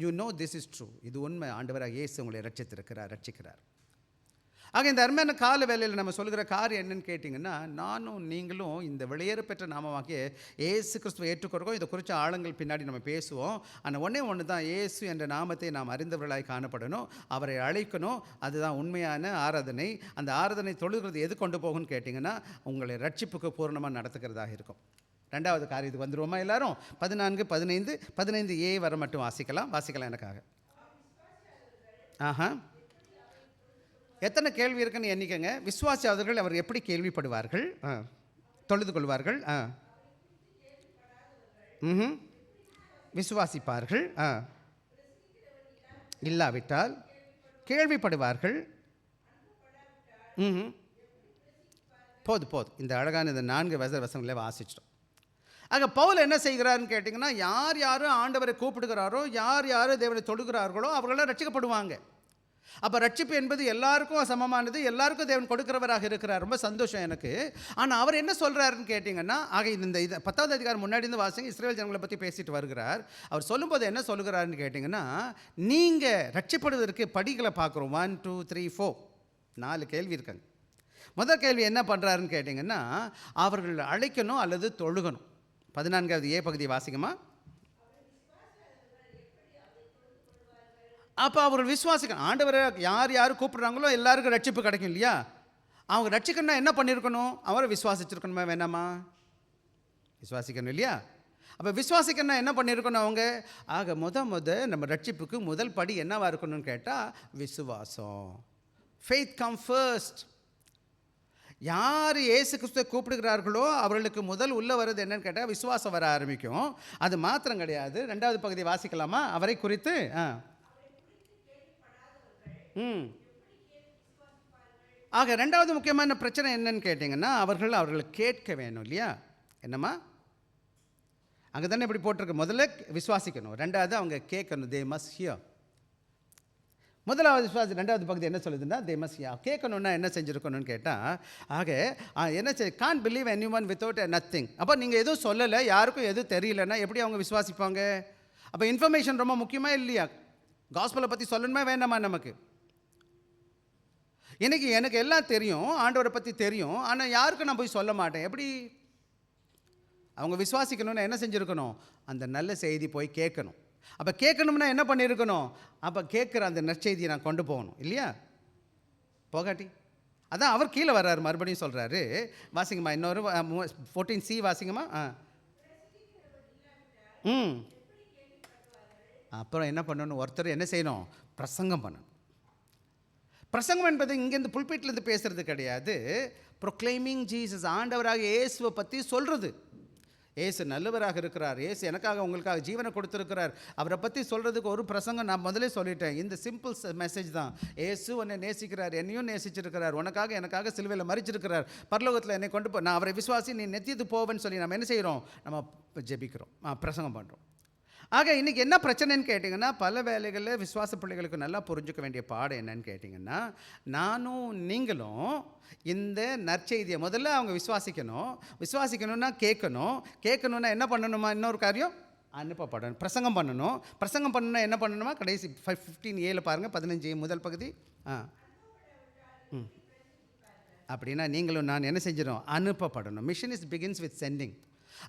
you know this is true. இது உண்மை. ஆண்டவராக இயேசு உங்களை ரட்சிக்கிறார். ஆக இந்த அருமையான கால வேலையில் நம்ம சொல்கிற காரியம் என்னன்னு கேட்டிங்கன்னா, நானும் நீங்களும் இந்த வெளியேற பெற்ற நாமமாகிய இயேசு கிறிஸ்துவை ஏற்றுக்கொள்கிறோம். இதை குறித்த ஆழங்கள் பின்னாடி நம்ம பேசுவோம். ஆனால் ஒன்று தான், இயேசு என்ற நாமத்தை நாம் அறிந்தவர்களாய் காணப்படணும், அவரை அழைக்கணும். அதுதான் உண்மையான ஆராதனை. அந்த ஆராதனை தொழுகிறது எது கொண்டு போகும்னு கேட்டிங்கன்னா, உங்களை ரட்சிப்புக்கு பூர்ணமாக நடத்துக்கிறதாக இருக்கும். ரெண்டாவது காரியத்துக்கு வந்துடுவோமா எல்லாரும்? 14, 15, 15a வர மட்டும் வாசிக்கலாம் எனக்காக. எத்தனை கேள்வி இருக்குன்னு எண்ணிக்கங்க. விசுவாசியாதவர்கள் அவர் எப்படி கேள்விப்படுவார்கள், தொழுது கொள்வார்கள், விசுவாசிப்பார்கள், இல்லாவிட்டால் கேள்விப்படுவார்கள். போதும் இந்த அழகான இந்த 4 வசனங்களே வாசிச்சிட்டோம். ஆக பவுல் என்ன செய்கிறாருன்னு கேட்டிங்கன்னா, யார் ஆண்டவரை கூப்பிடுகிறாரோ, யார் தேவனை தொழுகிறார்களோ அவர்களாம் ரட்சிக்கப்படுவாங்க. அப்போ ரட்சிப்பு என்பது எல்லாருக்கும் சமமானது, எல்லாருக்கும் தேவன் கொடுக்கிறவராக இருக்கிறார். ரொம்ப சந்தோஷம் எனக்கு. ஆனால் அவர் என்ன சொல்கிறாருன்னு கேட்டிங்கன்னா, ஆக இந்த 10வது அதிகாரம் முன்னாடி இருந்து வாசிங்க, இஸ்ரவேல் ஜனங்களை பற்றி பேசிட்டு வருகிறார். அவர் சொல்லும்போது என்ன சொல்லுகிறாருன்னு கேட்டிங்கன்னா, நீங்கள் ரட்சிப்படுவதற்கு படிகளை பார்க்குறோம். 1, 2, 3, 4 4 கேள்வி இருக்காங்க. முதல் கேள்வி என்ன பண்ணுறாருன்னு கேட்டிங்கன்னா, அவர்கள் அழைக்கணும் அல்லது தொழுகணும். 14வது ஏ பகுதியை வாசிக்கமா. அப்போ அவர்கள் விசுவாசிக்கணும். ஆண்டவரை யார் கூப்பிடுறாங்களோ எல்லாருக்கும் ரட்சிப்பு கிடைக்கும் இல்லையா? அவங்க ரட்சிக்கணும்னா என்ன பண்ணியிருக்கணும்? அவரை விசுவாசிச்சிருக்கணுமா வேணாமா? விசுவாசிக்கணும் இல்லையா? அப்போ விசுவாசிக்கணும்னா என்ன பண்ணியிருக்கணும் அவங்க? ஆக நம்ம ரட்சிப்புக்கு முதல் படி என்னவாக இருக்கணும்னு கேட்டால் விசுவாசம். Faith come first. யார் இயேசு கிறிஸ்துவை கூப்பிடுகிறார்களோ அவர்களுக்கு முதல் உள்ள வருது என்னன்னு கேட்டால் விசுவாசம் வர ஆரம்பிக்கும். அது மாத்திரம் கிடையாது. 2வது பகுதி வாசிக்கலாமா? அவரை குறித்து ஆக 2வது முக்கியமான பிரச்சனை என்னன்னு கேட்டிங்கன்னா, அவர்கள் கேட்க வேணும் இல்லையா? என்னம்மா அங்கே தானே இப்படி போட்டிருக்கு. முதல்ல விசுவாசிக்கணும், 2வது அவங்க கேட்கணும். They must here. முதலாவது விசுவாசி 2வது பகுதி என்ன சொல்லுதுன்னா, தே மஸ்ட் ஹியர். கேட்கணுன்னா என்ன செஞ்சுருக்கணும்னு கேட்டால், ஆக என்ன can't believe any one without nothing. அப்போ நீங்கள் எதுவும் சொல்லலை, யாருக்கும் எதுவும் தெரியலன்னா எப்படி அவங்க விசுவாசிப்பாங்க? அப்போ இன்ஃபர்மேஷன் ரொம்ப முக்கியமாக இல்லையா? காஸ்பலை பற்றி சொல்லணுமா வேண்டாமா? நமக்கு இன்றைக்கி எனக்கு எல்லாம் தெரியும், ஆண்டவரை பற்றி தெரியும், ஆனால் யாருக்கும் நான் போய் சொல்ல மாட்டேன். எப்படி? அவங்க விசுவாசிக்கணும்னா என்ன செஞ்சுருக்கணும்? அந்த நல்ல செய்தி போய் கேட்கணும். அப்போ கேட்கணும்னா என்ன பண்ணியிருக்கணும்? அப்போ கேட்குற அந்த நற்செய்தியை நான் கொண்டு போகணும் இல்லையா? போகாட்டி அதான் அவர் கீழே வர்றாரு, மறுபடியும் சொல்கிறாரு. வாசிங்கம்மா, இன்னொரு 14C வாசிங்கம்மா. அப்புறம் என்ன பண்ணணும்? ஒருத்தர் என்ன செய்யணும்? பிரசங்கம் பண்ணணும். பிரசங்கம் என்பது இங்கேருந்து புல்பீட்லேருந்து பேசுகிறது கிடையாது. ப்ரொக்ளைமிங் ஜீசஸ், ஆண்டவராக இயேசுவை பற்றி சொல்கிறது. இயேசு நல்லவராக இருக்கிறார், இயேசு எனக்காக உங்களுக்காக ஜீவனை கொடுத்துருக்கிறார், அவரை பற்றி சொல்கிறதுக்கு ஒரு பிரசங்கம் நான் முதலே சொல்லிட்டேன். இந்த சிம்பிள் மெசேஜ் தான். இயேசு உன்னை நேசிக்கிறார், என்னையும் நேசிச்சிருக்கிறார், உனக்காக எனக்காக சிலுவையில் மரிச்சிருக்கிறார், பரலோகத்தில் என்னை கொண்டு போ, நான் அவரை விசுவாசி, நீ நெத்தியது போவேன்னு சொல்லி நம்ம என்ன செய்கிறோம்? நம்ம ஜெபிக்கிறோம், பிரசங்கம் பண்ணுறோம். ஆக இன்றைக்கி என்ன பிரச்சனைன்னு கேட்டிங்கன்னா, பல வேலைகளில் விசுவாச பிள்ளைகளுக்கு நல்லா புரிஞ்சுக்க வேண்டிய பாடம் என்னன்னு கேட்டிங்கன்னா, நானும் நீங்களும் இந்த நற்செய்தியை முதல்ல அவங்க விசுவாசிக்கணும்னா கேட்கணுன்னா என்ன பண்ணணுமா? இன்னொரு காரியம் அனுப்பப்படணும், பிரசங்கம் பண்ணணும். பிரசங்கம் பண்ணணுன்னா என்ன பண்ணணுமா? கடைசி 15:7 பாருங்கள், 15 முதல் பகுதி. அப்படின்னா நீங்களும் நான் என்ன செஞ்சிடும்? அனுப்பப்படணும். Mission is begins with sending.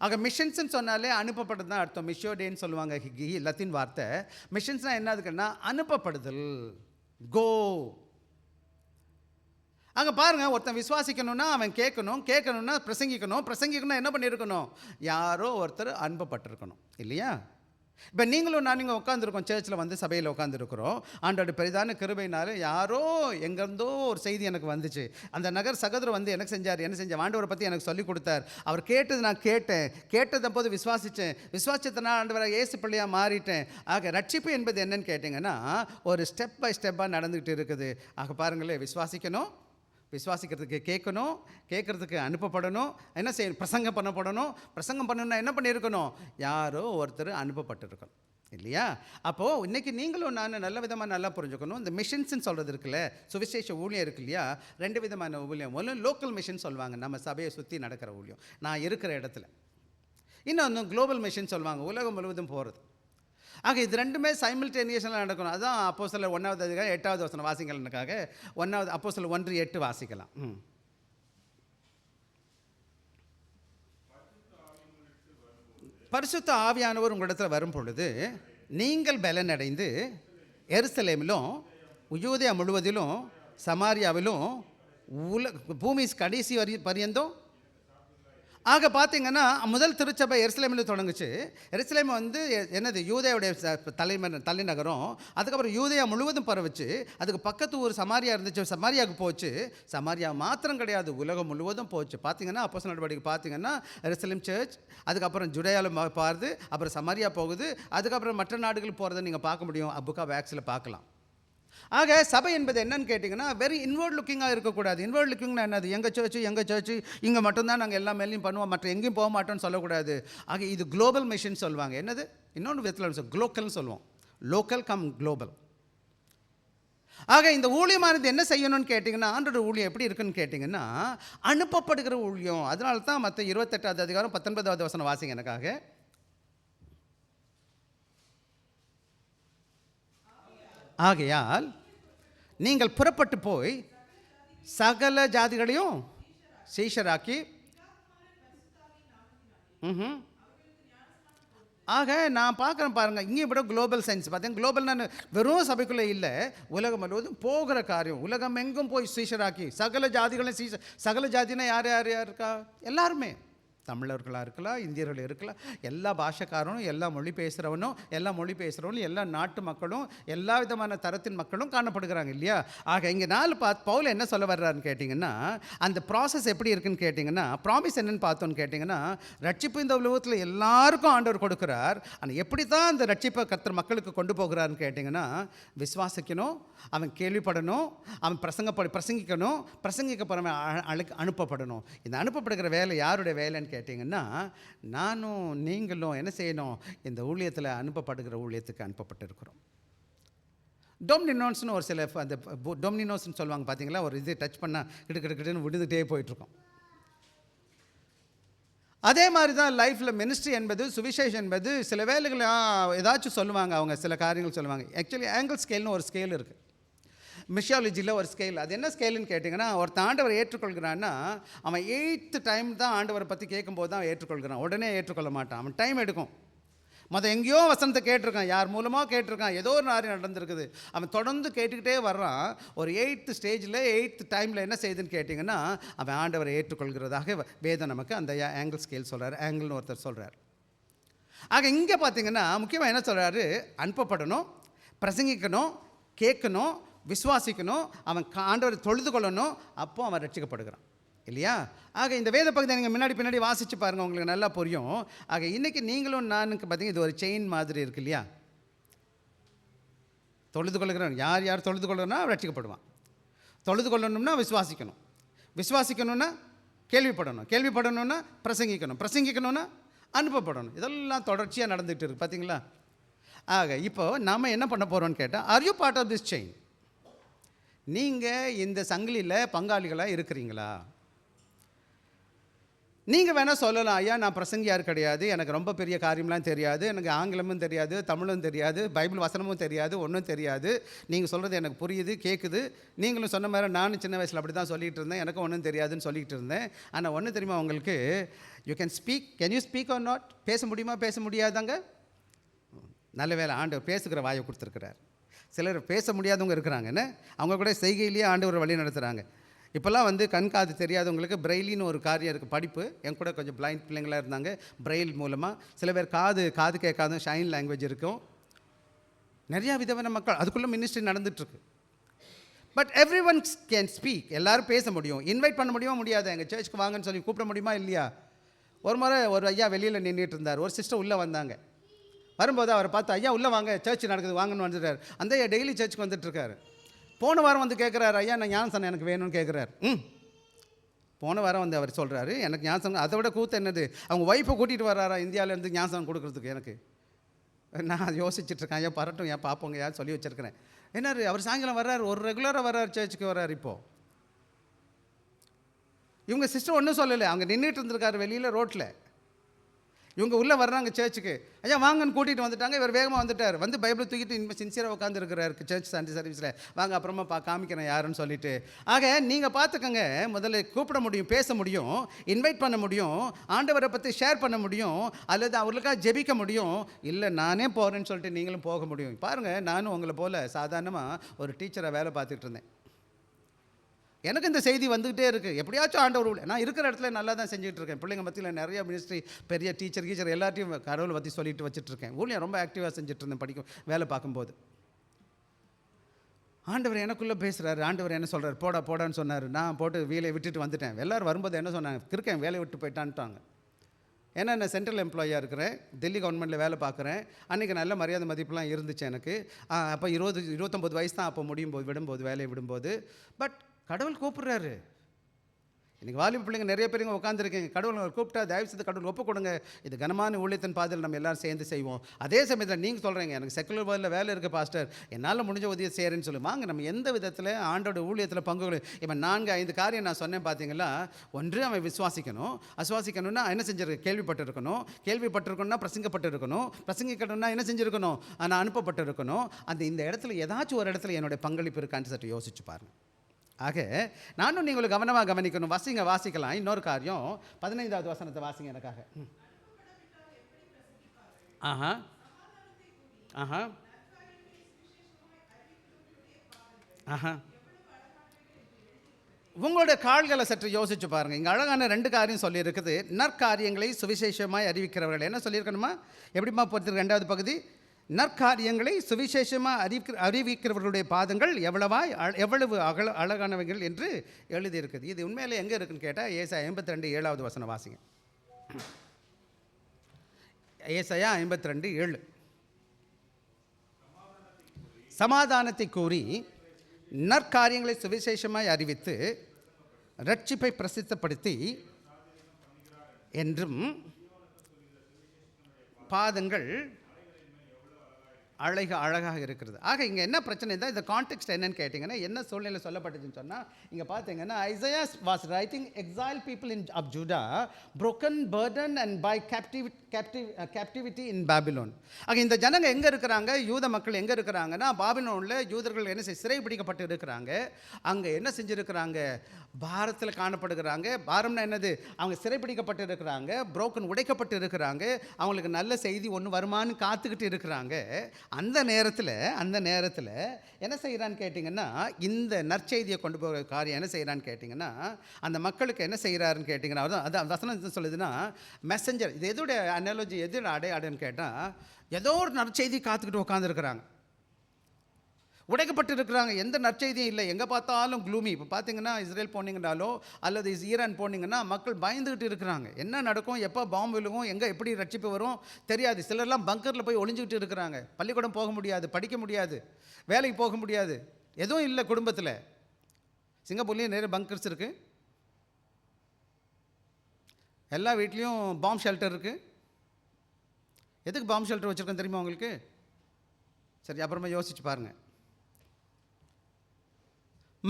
ஆக மிஷன்ஸ்ன்னு சொன்னாலே அனுப்பப்படுறது தான் அர்த்தம். மிஷோடேன்னு சொல்லுவாங்க லத்தீன் வார்த்தை. மிஷன்ஸ்னால் என்ன அதுக்குன்னா அனுப்பப்படுதல், கோ. அங்கே பாருங்கள், ஒருத்தன் விசுவாசிக்கணும்னா அவன் கேட்கணும்னா பிரசங்கிக்கணும்னா என்ன பண்ணியிருக்கணும்? யாரோ ஒருத்தர் அனுப்பப்பட்டிருக்கணும் இல்லையா? இப்போ நீங்களும் நானும் உட்காந்துருக்கோம், சர்ச்சில் வந்து சபையில் உட்காந்துருக்குறோம். ஆண்டோட பெரிதான கிருபையினால யாரோ எங்கேருந்தோ ஒரு செய்தி எனக்கு வந்துச்சு. அந்த நகர் சகோதரர் வந்து எனக்கு என்ன செஞ்சார்? ஆண்டவரை பற்றி எனக்கு சொல்லிக் கொடுத்தார். அவர் கேட்டது நான் கேட்டதை போது விசுவாசித்தனால் ஆண்டவராக இயேசு பிள்ளையாக மாறிட்டேன். ஆக ரட்சிப்பு என்பது என்னன்னு கேட்டிங்கன்னா, ஒரு ஸ்டெப் பை ஸ்டெப்பாக நடந்துக்கிட்டு இருக்குது. ஆக பாருங்களேன், விசுவாசிக்கிறதுக்கு கேட்குறதுக்கு அனுப்பப்படணும். என்ன செய்யணும்? பிரசங்கம் பண்ணணும்னா என்ன பண்ணியிருக்கணும்? யாரோ ஒருத்தர் அனுப்பப்பட்டிருக்கணும் இல்லையா? அப்போது இன்றைக்கி நீங்களும் நான் நல்ல விதமாக நல்லா புரிஞ்சுக்கணும். இந்த மிஷன்ஸ்ன்னு சொல்கிறது இருக்குல்ல, சுவிசேஷ ஊழியம் இருக்கு இல்லையா? 2 விதமான ஊழியம். ஒன்று லோக்கல் மிஷன் சொல்லுவாங்க, நம்ம சபையை சுற்றி நடக்கிற ஊழியம், நான் இருக்கிற இடத்துல. இன்னொன்று குளோபல் மிஷன் சொல்லுவாங்க, உலகம் முழுவதும் போகிறது. ஆக இது ரெண்டுமே சைமில்டேனியஸாக நடக்கணும். அதுதான் அப்போஸ்தலர் 1வது அதிகாரம் 8வது வசனம் வாசிக்கலனுக்காக 1வது அப்போஸ்தலர் 1:8 வாசிக்கலாம். பரிசுத்த ஆவியானவர் உங்களிடத்தில் வரும் பொழுது நீங்கள் பலனடைந்து எருசலேமிலும் யூதேயா முழுவதிலும் சமாரியாவிலும் பூமி கடைசி பரியந்தம். ஆக பார்த்தீங்கன்னா, முதல் திருச்சபை எருசலேமில் தொடங்குச்சு. எருசலேம் வந்து என்னது? யூதேயாவுடைய தலைநகரம். அதுக்கப்புறம் யூதேயா முழுவதும் பரவுச்சு. அதுக்கு பக்கத்து ஊர் சமாரியா இருந்துச்சு, சமாரியாவுக்கு போச்சு. சமாரியா மாத்திரம் கிடையாது, உலகம் முழுவதும் போச்சு. பார்த்தீங்கன்னா அப்போஸ்தலர் நடவடிக்கை பார்த்தீங்கன்னா எருசலேம் சர்ச், அதுக்கப்புறம் ஜுடேயாவில் பாருது, அப்புறம் சமாரியா போகுது, அதுக்கப்புறம் மற்ற நாடுகள் போகிறத நீங்கள் பார்க்க முடியும், புக் ஆஃப் ஆக்ஸில் பார்க்கலாம். ஆக சபை என்பது என்னன்னு கேட்டிங்கன்னா, வெரி இன்வர்ட் லுக்கிங்காக இருக்கக்கூடாது. இன்வர்ட் லுக்கிங்னா என்னது? எங்கள் சர்ச்சு இங்கே மட்டும்தான் நாங்கள் எல்லா மேலேயும் பண்ணுவோம், மற்ற எங்கேயும் போக மாட்டோம்னு சொல்லக்கூடாது. ஆக இது குளோபல் மிஷன் சொல்லுவாங்க. என்னது? இன்னொன்று விதத்தில் குளோக்கல்னு சொல்லுவோம், லோக்கல் கம் குளோபல். ஆக இந்த ஊழியமானது என்ன செய்யணும்னு கேட்டிங்கன்னா, ஆண்டோட ஊழியம் எப்படி இருக்குன்னு கேட்டிங்கன்னா, அனுப்பப்படுகிற ஊழியம். அதனால தான் மற்ற 28வது அதிகாரம் 19வது வசனம் வாசிங்க எனக்காக. ஆகையால் நீங்கள் புறப்பட்டு போய் சகல ஜாதிகளையும் சீஷராக்கி. ஆக நான் பார்க்குறேன் பாருங்கள், இங்கேயும் விட குளோபல் சயின்ஸ் பார்த்தேன். குளோபல் நான் வெறும் சபைக்குள்ளே இல்லை, உலகம் முழுவதும் போகிற காரியம். உலகம் எங்கும் போய் சீஷராக்கி சகல ஜாதிகளையும் சகல ஜாதினா யார் இருக்கா? எல்லாருமே. தமிழர்களாக இருக்கலாம், இந்தியர்கள் இருக்கலாம், எல்லா பாஷைக்காரனும், எல்லா மொழி பேசுகிறவனும், எல்லா நாட்டு மக்களும், எல்லா விதமான தரத்தின் மக்களும் காணப்படுகிறாங்க இல்லையா? ஆக இங்கே பவுல் என்ன சொல்ல வர்றாருன்னு கேட்டிங்கன்னா, அந்த ப்ராசஸ் எப்படி இருக்குன்னு கேட்டிங்கன்னா, ப்ராமிஸ் என்னன்னு பார்த்தோன்னு கேட்டிங்கன்னா, ரட்சிப்பு இந்த உலகத்தில் எல்லாருக்கும் ஆண்டவர் கொடுக்குறார். ஆனால் எப்படி தான் அந்த ரட்சிப்பை கர்த்தர் மக்களுக்கு கொண்டு போகிறாருன்னு கேட்டிங்கன்னா, விசுவாசிக்கணும், அவன் கேள்விப்படணும், அவன் பிரசங்கிக்கணும், பிரசங்கிக்கப்புறமே அனுப்பப்படணும். இந்த அனுப்பப்படுகிற வேலை யாருடைய வேலைன்னு கேட்டிங்கன்னா, நானும் நீங்களும் என்ன செய்யணும்? இந்த ஊழியத்தில் அனுப்பப்படுகிற ஊழியத்துக்கு அனுப்பப்பட்டிருக்கிறோம். டொமினினோஸ்னு ஒரு சில அந்த டொமினினோஸ்னு சொல்லுவாங்க பார்த்தீங்களா, ஒரு இது டச் பண்ணால் கிடுக்கிட்டுன்னு விழுந்துகிட்டே போயிட்டுருக்கோம். அதே மாதிரி தான் லைஃப்பில் மினிஸ்ட்ரி என்பது, சுவிசேஷம் என்பது சில வேலைகள் ஏதாச்சும் சொல்லுவாங்க, அவங்க சில காரியங்கள் சொல்லுவாங்க. ஆக்சுவலி ஆங்கிள் ஸ்கேல்னு ஒரு ஸ்கேல் இருக்குது, மிஷியாலஜியில் ஒரு ஸ்கேல். அது என்ன ஸ்கேலுன்னு கேட்டிங்கன்னா, ஒருத்தன் ஆண்டவரை ஏற்றுக்கொள்கிறான்னா அவன் 8th டைம் தான் ஆண்டவரை பற்றி கேட்கும்போது தான் ஏற்றுக்கொள்கிறான். உடனே ஏற்றுக்கொள்ள மாட்டான், அவன் டைம் எடுக்கும். எங்கேயோ வசனத்தை கேட்டிருக்கான், யார் மூலமாக கேட்டிருக்கான், ஏதோ ஒரு காரியம் நடந்திருக்குது, அவன் தொடர்ந்து கேட்டுக்கிட்டே வர்றான். ஒரு 8th ஸ்டேஜில் 8th டைமில் என்ன செய்யுதுன்னு கேட்டிங்கன்னா, அவன் ஆண்டவரை ஏற்றுக்கொள்கிறதாக வேதம் நமக்கு அந்த ஆங்கிள் ஸ்கேல் சொல்கிறார், ஆங்கிள்னு ஒருத்தர் சொல்கிறார். ஆக இங்கே பார்த்தீங்கன்னா முக்கியமாக என்ன சொல்கிறாரு? அனுப்பப்படணும், பிரசங்கிக்கணும், கேட்கணும், விசுவாசிக்கணும், அவன் ஆண்டவரை தொழுது கொள்ளணும், அப்போ அவன் ரட்சிக்கப்படுகிறான் இல்லையா? ஆக இந்த வேத பகுதியை நீங்கள் பின்னாடி வாசித்து பாருங்கள், உங்களுக்கு நல்லா புரியும். ஆக இன்றைக்கி நீங்களும் நானுக்கு பார்த்தீங்கன்னா இது ஒரு செயின் மாதிரி இருக்கு இல்லையா? தொழுது கொள்கிறவன் யார் தொழுது கொள்ளணும்னா ரட்சிக்கப்படுவான். தொழுது கொள்ளணும்னா விசுவாசிக்கணும்னா கேள்விப்படணும்னா பிரசங்கிக்கணும்னா அனுப்பப்படணும். இதெல்லாம் தொடர்ச்சியாக நடந்துகிட்டு இருக்குது பார்த்தீங்களா? ஆக இப்போ நாம் என்ன பண்ண போகிறோம்னு கேட்டால், are you part of this chain? நீங்கள் இந்த சங்கிலியில் பங்காளிகளாக இருக்கிறீங்களா? நீங்கள் வேணால் சொல்லலாம், ஐயா நான் பிரசங்கியார் கிடையாது, எனக்கு ரொம்ப பெரிய காரியம்லாம் தெரியாது, எனக்கு ஆங்கிலமும் தெரியாது, தமிழும் தெரியாது, பைபிள் வசனமும் தெரியாது, ஒன்றும் தெரியாது, நீங்கள் சொல்கிறது எனக்கு புரியுது, கேட்குது, நீங்களும் சொன்ன மாதிரி நானும் சின்ன வயசில் அப்படி தான் சொல்லிகிட்டு இருந்தேன், எனக்கும் ஒன்றும் தெரியாதுன்னு சொல்லிகிட்டு இருந்தேன். ஆனால் ஒன்று தெரியுமா உங்களுக்கு? You can you speak or not? பேச முடியுமா, பேச முடியாதாங்க? நல்ல வேலை, ஆண்டவர் பேசுகிற வாயை கொடுத்துருக்கிறார். சிலர் பேச முடியாதவங்க இருக்கிறாங்கன்னு அவங்க கூட செய்கையிலேயே ஆண்டவர் வழி நடத்துகிறாங்க. இப்போல்லாம் கண் காது தெரியாதவங்களுக்கு பிரெய்லின்னு ஒரு காரியம் இருக்குது, படிப்பு. என் கூட கொஞ்சம் பிளைண்ட் பிள்ளைங்களாக இருந்தாங்க, பிரெயில் மூலமாக. சில பேர் காது கேட்காத ஷைன் லாங்குவேஜ் இருக்கும். நிறையா விதமான மக்கள் அதுக்குள்ளே மினிஸ்ட்ரி நடந்துகிட்ருக்கு. But every one can speak. எல்லோரும் பேச முடியும். இன்வைட் பண்ண முடியுமா? முடியாது. எங்கள் சர்ச்சுக்கு வாங்கன்னு சொல்லி கூப்பிட முடியுமா? இல்லையா? ஒரு முறை ஒரு ஐயா வெளியில் நின்றுட்டு இருந்தார், ஒரு சிஸ்டர் உள்ளே வந்தாங்க. வரும்போது அவரை பார்த்து, ஐயா உள்ளே வாங்க, சர்ச் நடக்குது வாங்கன்னு வந்துட்டார். அந்த ஐயா டெய்லி சர்ச்சுக்கு வந்துட்டுருக்காரு. போன வாரம் கேட்குறாரு, ஐயா நான் ஞானசனம் எனக்கு வேணும்னு கேட்குறாரு. போன வாரம் அவர் சொல்கிறாரு எனக்கு ஞானசனம். அதை விட கூத்து என்னது, அவங்க ஒய்ஃபை கூட்டிகிட்டு வர்றாரா இந்தியாவிலேருந்து ஞானசனம் கொடுக்குறதுக்கு. எனக்கு நான் யோசிச்சுட்ருக்கேன், ஐயா பரட்டும், ஏன் பார்ப்போங்க யார் சொல்லி வச்சுருக்கிறேன். என்னாரு அவர் சாயங்காலம் வர்றாரு, ஒரு ரெகுலராக வர்றாரு, சர்ச்சுக்கு வர்றாரு. இப்போது இவங்க சிஸ்டர் ஒன்றும் சொல்லலை, அவங்க நின்றுட்டு இருந்திருக்காரு வெளியில் ரோட்டில். இவங்க உள்ளே வர்றாங்க சர்ச்சுக்கு, ஐயா வாங்கன்னு கூட்டிகிட்டு வந்துட்டாங்க. இவர் வேகமாக வந்துட்டார், பைபிள் தூக்கிட்டு இனிமேல் சின்சியராக உட்காந்துருக்கிறார் சர்ச் சண்டே சர்வீஸில். வாங்க அப்புறமா காமிக்கிறேன் யாருன்னு சொல்லிட்டு. ஆக நீங்கள் பார்த்துக்கங்க, முதல்ல கூப்பிட முடியும், பேச முடியும், இன்வைட் பண்ண முடியும், ஆண்டவரை பற்றி ஷேர் பண்ண முடியும், அல்லது அவர்களுக்காக ஜெபிக்க முடியும். இல்லை நானே போகிறேன்னு சொல்லிட்டு நீங்களும் போக முடியும். பாருங்கள், நானும் உங்களை போல் சாதாரணமாக ஒரு டீச்சராக வேலை பார்த்துட்டு இருந்தேன். எனக்கு இந்த செய்தி வந்துகிட்டே இருக்குது, எப்படியாச்சும் ஆண்டவர். நான் இருக்கிற இடத்துல நல்லா தான் செஞ்சுட்டு இருக்கேன். பிள்ளைங்க மத்தியில் நிறைய மினிஸ்ட்ரி, பெரிய டீச்சர் எல்லாத்தையும் கடவுளை பற்றி சொல்லிட்டு வச்சுட்ருக்கேன். ஊழியம் ரொம்ப ஆக்டிவாக செஞ்சுட்டு இருந்தேன் வேலை பார்க்கும்போது. ஆண்டவர் எனக்குள்ளே பேசுகிறாரு. ஆண்டவர் என்ன சொல்கிறார்? போடான்னு சொன்னார். நான் போட்டு வேலையை விட்டுட்டு வந்துட்டேன். எல்லோரும் வரும்போது என்ன சொன்னாங்க? இருக்கேன், வேலையை விட்டு போயிட்டான்ட்டாங்க. ஏன்னா நான் சென்ட்ரல் எம்ப்ளாயாக இருக்கிறேன், டெல்லி கவர்மெண்ட்டில் வேலை பார்க்குறேன். அன்றைக்கி நல்ல மரியாதை மதிப்பெலாம் இருந்துச்சு எனக்கு. அப்போ 29 வயசு தான் அப்போ வேலையை விடும்போது. பட் கடவுள் கூப்பிட்றாரு. இன்றைக்கி வாலிப பிள்ளைங்க நிறைய பேருங்க உட்காந்துருக்கீங்க. கடவுள் கூப்பிட்டா தயவு செய்து கடவுள் ஒப்பு கொடுங்க. இது கனமான ஊழியத்தின் பாதையில் நம்ம எல்லோரும் சேர்ந்து செய்வோம். அதே சமயத்தில் நீங்கள் சொல்கிறீங்க, எனக்கு செக்குலர் வேலையில் வேலை இருக்குது பாஸ்டர், என்னால் முடிஞ்ச உதவி செய்கிறேன்னு சொல்லி வாங்க, நம்ம எந்த விதத்தில் ஆண்டோட ஊழியத்தில் பங்கு. இப்போ 4-5 காரியம் நான் சொன்னேன் பார்த்தீங்களா. ஒன்று, அவன் விசுவாசிக்கணும்னா என்ன செஞ்சிருக்க? கேள்விப்பட்டிருக்கணும்னா பிரசங்கிக்கணும்னா என்ன செஞ்சுருக்கணும்? நான் அனுப்பப்பட்டு இருக்கணும். இந்த இடத்துல ஏதாச்சும் ஒரு இடத்துல என்னுடைய பங்களிப்பு இருக்கான்னு சற்று யோசிச்சு பாருங்கள். ஆக நானும் நீங்கள் கவனமாக கவனிக்கணும். வாசிக்கலாம். இன்னொரு காரியம் 15வது வசனத்தை வாசிங்க எனக்காக. ஆஹா ஆஹா ஆஹா உங்களுடைய கால்களை சற்று யோசிச்சு பாருங்கள். இங்கே அழகான 2 காரியம் சொல்லியிருக்குது. நற்காரியங்களை சுவிசேஷமாய் அறிவிக்கிறவர்கள். என்ன சொல்லியிருக்கணுமா? எப்படிமா பொறுத்து 2வது பகுதி, நற்காரியங்களை சுவிசேஷமாக அறிவிக்கிறவர்களுடைய பாதங்கள் எவ்வளவு அழகானவைகள் என்று எழுதியிருக்குது. இது உண்மையிலே எங்கே இருக்குன்னு கேட்டால் ஏசாயா 52 7வது வசனம் வாசிங்க. ஏசாயா 52 7. சமாதானத்தை கூறி நற்காரியங்களை சுவிசேஷமாய் அறிவித்து ரட்சிப்பை பிரசித்தப்படுத்தி என்றும் பாதங்கள் அழகாக இருக்கிறது. ஆக இங்கே என்ன பிரச்சனை தான், இந்த கான்டெக்ஸ்ட் என்னன்னு கேட்டிங்கன்னா, என்ன சூழ்நிலை சொல்லப்பட்டுச்சுன்னு சொன்னால், இங்கே பார்த்தீங்கன்னா Isaiah was writing exile people in of Judah broken burden and by captivity in Babylon. ஆக இந்த ஜனங்க எங்கே இருக்கிறாங்க, யூத மக்கள் எங்கே இருக்கிறாங்கன்னா, பாபிலோனில் யூதர்கள் என்ன சிறை பிடிக்கப்பட்டு இருக்கிறாங்க. அங்கே என்ன செஞ்சுருக்கிறாங்க, பாரத்தில் காணப்படுகிறாங்க. பாரம்னா என்னது, அவங்க சிறைப்பிடிக்கப்பட்டு இருக்கிறாங்க, புரோக்கன் உடைக்கப்பட்டு இருக்கிறாங்க. அவங்களுக்கு நல்ல செய்தி ஒன்று வருமானு காத்துக்கிட்டு இருக்கிறாங்க. அந்த நேரத்தில் என்ன செய்கிறான்னு கேட்டிங்கன்னா, இந்த நற்செய்தியை கொண்டு போகிற காரியம் என்ன செய்கிறான்னு கேட்டிங்கன்னா, அந்த மக்களுக்கு என்ன செய்கிறாருன்னு கேட்டிங்கன்னா, அதான் வசனம் சொல்லுதுன்னா மெசஞ்சர். இது எதோட அனாலஜி, எதோட அடையாளன்னு கேட்டால், ஏதோ ஒரு நற்செய்தி காத்துக்கிட்டு உட்காந்துருக்குறாங்க, உடைக்கப்பட்டு இருக்கிறாங்க. எந்த நற்செய்தியும் இல்லை, எங்கே பார்த்தாலும் க்ளூமி. இப்போ பார்த்தீங்கன்னா இஸ்ரேல் போனீங்கன்னாலோ அல்லது ஈரான் போனீங்கன்னா மக்கள் பயந்துக்கிட்டு இருக்கிறாங்க. என்ன நடக்கும், எப்போ பாம்பு விழுகும், எங்கே எப்படி ரட்சிப்பு வரும் தெரியாது. சிலர்லாம் பங்கரில் போய் ஒளிஞ்சிக்கிட்டு இருக்கிறாங்க. பள்ளிக்கூடம் போக முடியாது, படிக்க முடியாது, வேலைக்கு போக முடியாது, எதுவும் இல்லை குடும்பத்தில். சிங்கப்பூர்லேயும் நிறைய பங்கர்ஸ் இருக்குது. எல்லா வீட்லேயும் பாம்பு ஷெல்டர் இருக்குது. எதுக்கு பாம்பு ஷெல்டர் வச்சுருக்கேன் தெரியுமா உங்களுக்கு? சரி, அப்புறமா யோசிச்சு பாருங்கள்.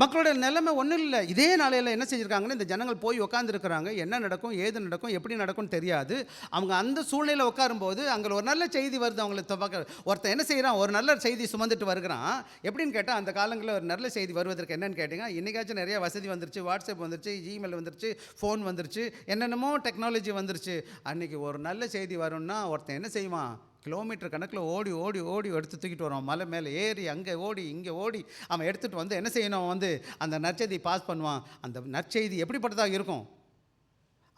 மக்களோட நிலைமை ஒன்றும் இல்லை. இதே நாளையில் என்ன செஞ்சுருக்காங்கன்னா, இந்த ஜனங்கள் போய் உட்காந்துருக்கிறாங்க. என்ன நடக்கும், ஏது நடக்கும், எப்படி நடக்கும்னு தெரியாது. அவங்க அந்த சூழ்நிலையில் உட்காரும்போது அங்கே ஒரு நல்ல செய்தி வருது. அவங்களுக்கு ஒருத்தன் என்ன செய்கிறான், ஒரு நல்ல செய்தி சுமந்துட்டு வருகிறான். எப்படின்னு கேட்டால், அந்த காலங்களில் ஒரு நல்ல செய்தி வருவதற்கு என்னென்னு கேட்டிங்கன்னா, இன்றைக்காச்சும் நிறைய வசதி வந்துருச்சு, வாட்ஸ்அப் வந்துருச்சு, ஜிமெயில் வந்துருச்சு, ஃபோன் வந்துருச்சு, என்னென்னமோ டெக்னாலஜி வந்துருச்சு. அன்றைக்கி ஒரு நல்ல செய்தி வரும்னா ஒருத்தன் என்ன செய்வான், கிலோமீட்டர் கணக்கில் ஓடி ஓடி ஓடி எடுத்து தூக்கிட்டு வருவான். மலை மேலே ஏறி அங்கே ஓடி இங்கே ஓடி அவன் எடுத்துகிட்டு வந்து என்ன செய்யணும், அவன் வந்து அந்த நற்செய்தி பாஸ் பண்ணுவான். அந்த நற்செய்தி எப்படிப்பட்டதாக இருக்கும்,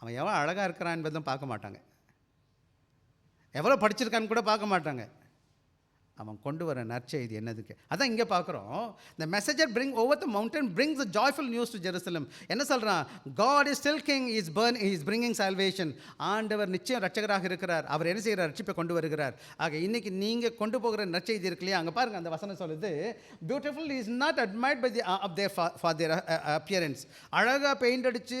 அவன் எவ்வளோ அழகாக இருக்கிறான் என்பதும் பார்க்க மாட்டாங்க, எவ்வளோ படிச்சிருக்கான்னு கூட பார்க்க மாட்டாங்க. அவன் கொண்டு வர நற்செய்தி என்னதுக்கு, அதான் இங்கே பார்க்குறோம். the messenger bring over the mountain brings the joyful news to Jerusalem. என்ன சொல்கிறான், God is still king, he is bringing salvation. ஆண்டவர் நிச்சயம் ரட்சகராக இருக்கிறார், அவர் என்ன செய்கிறார், ரட்சிப்பை கொண்டு வருகிறார். ஆக இன்னைக்கு நீங்கள் கொண்டு போகிற நற்செய்தி இருக்கு இல்லையா, அங்கே பாருங்கள், அந்த வசனம் சொல்லுது, beautiful is not admired by the of their for their appearance. அழகாக பெயிண்ட் அடித்து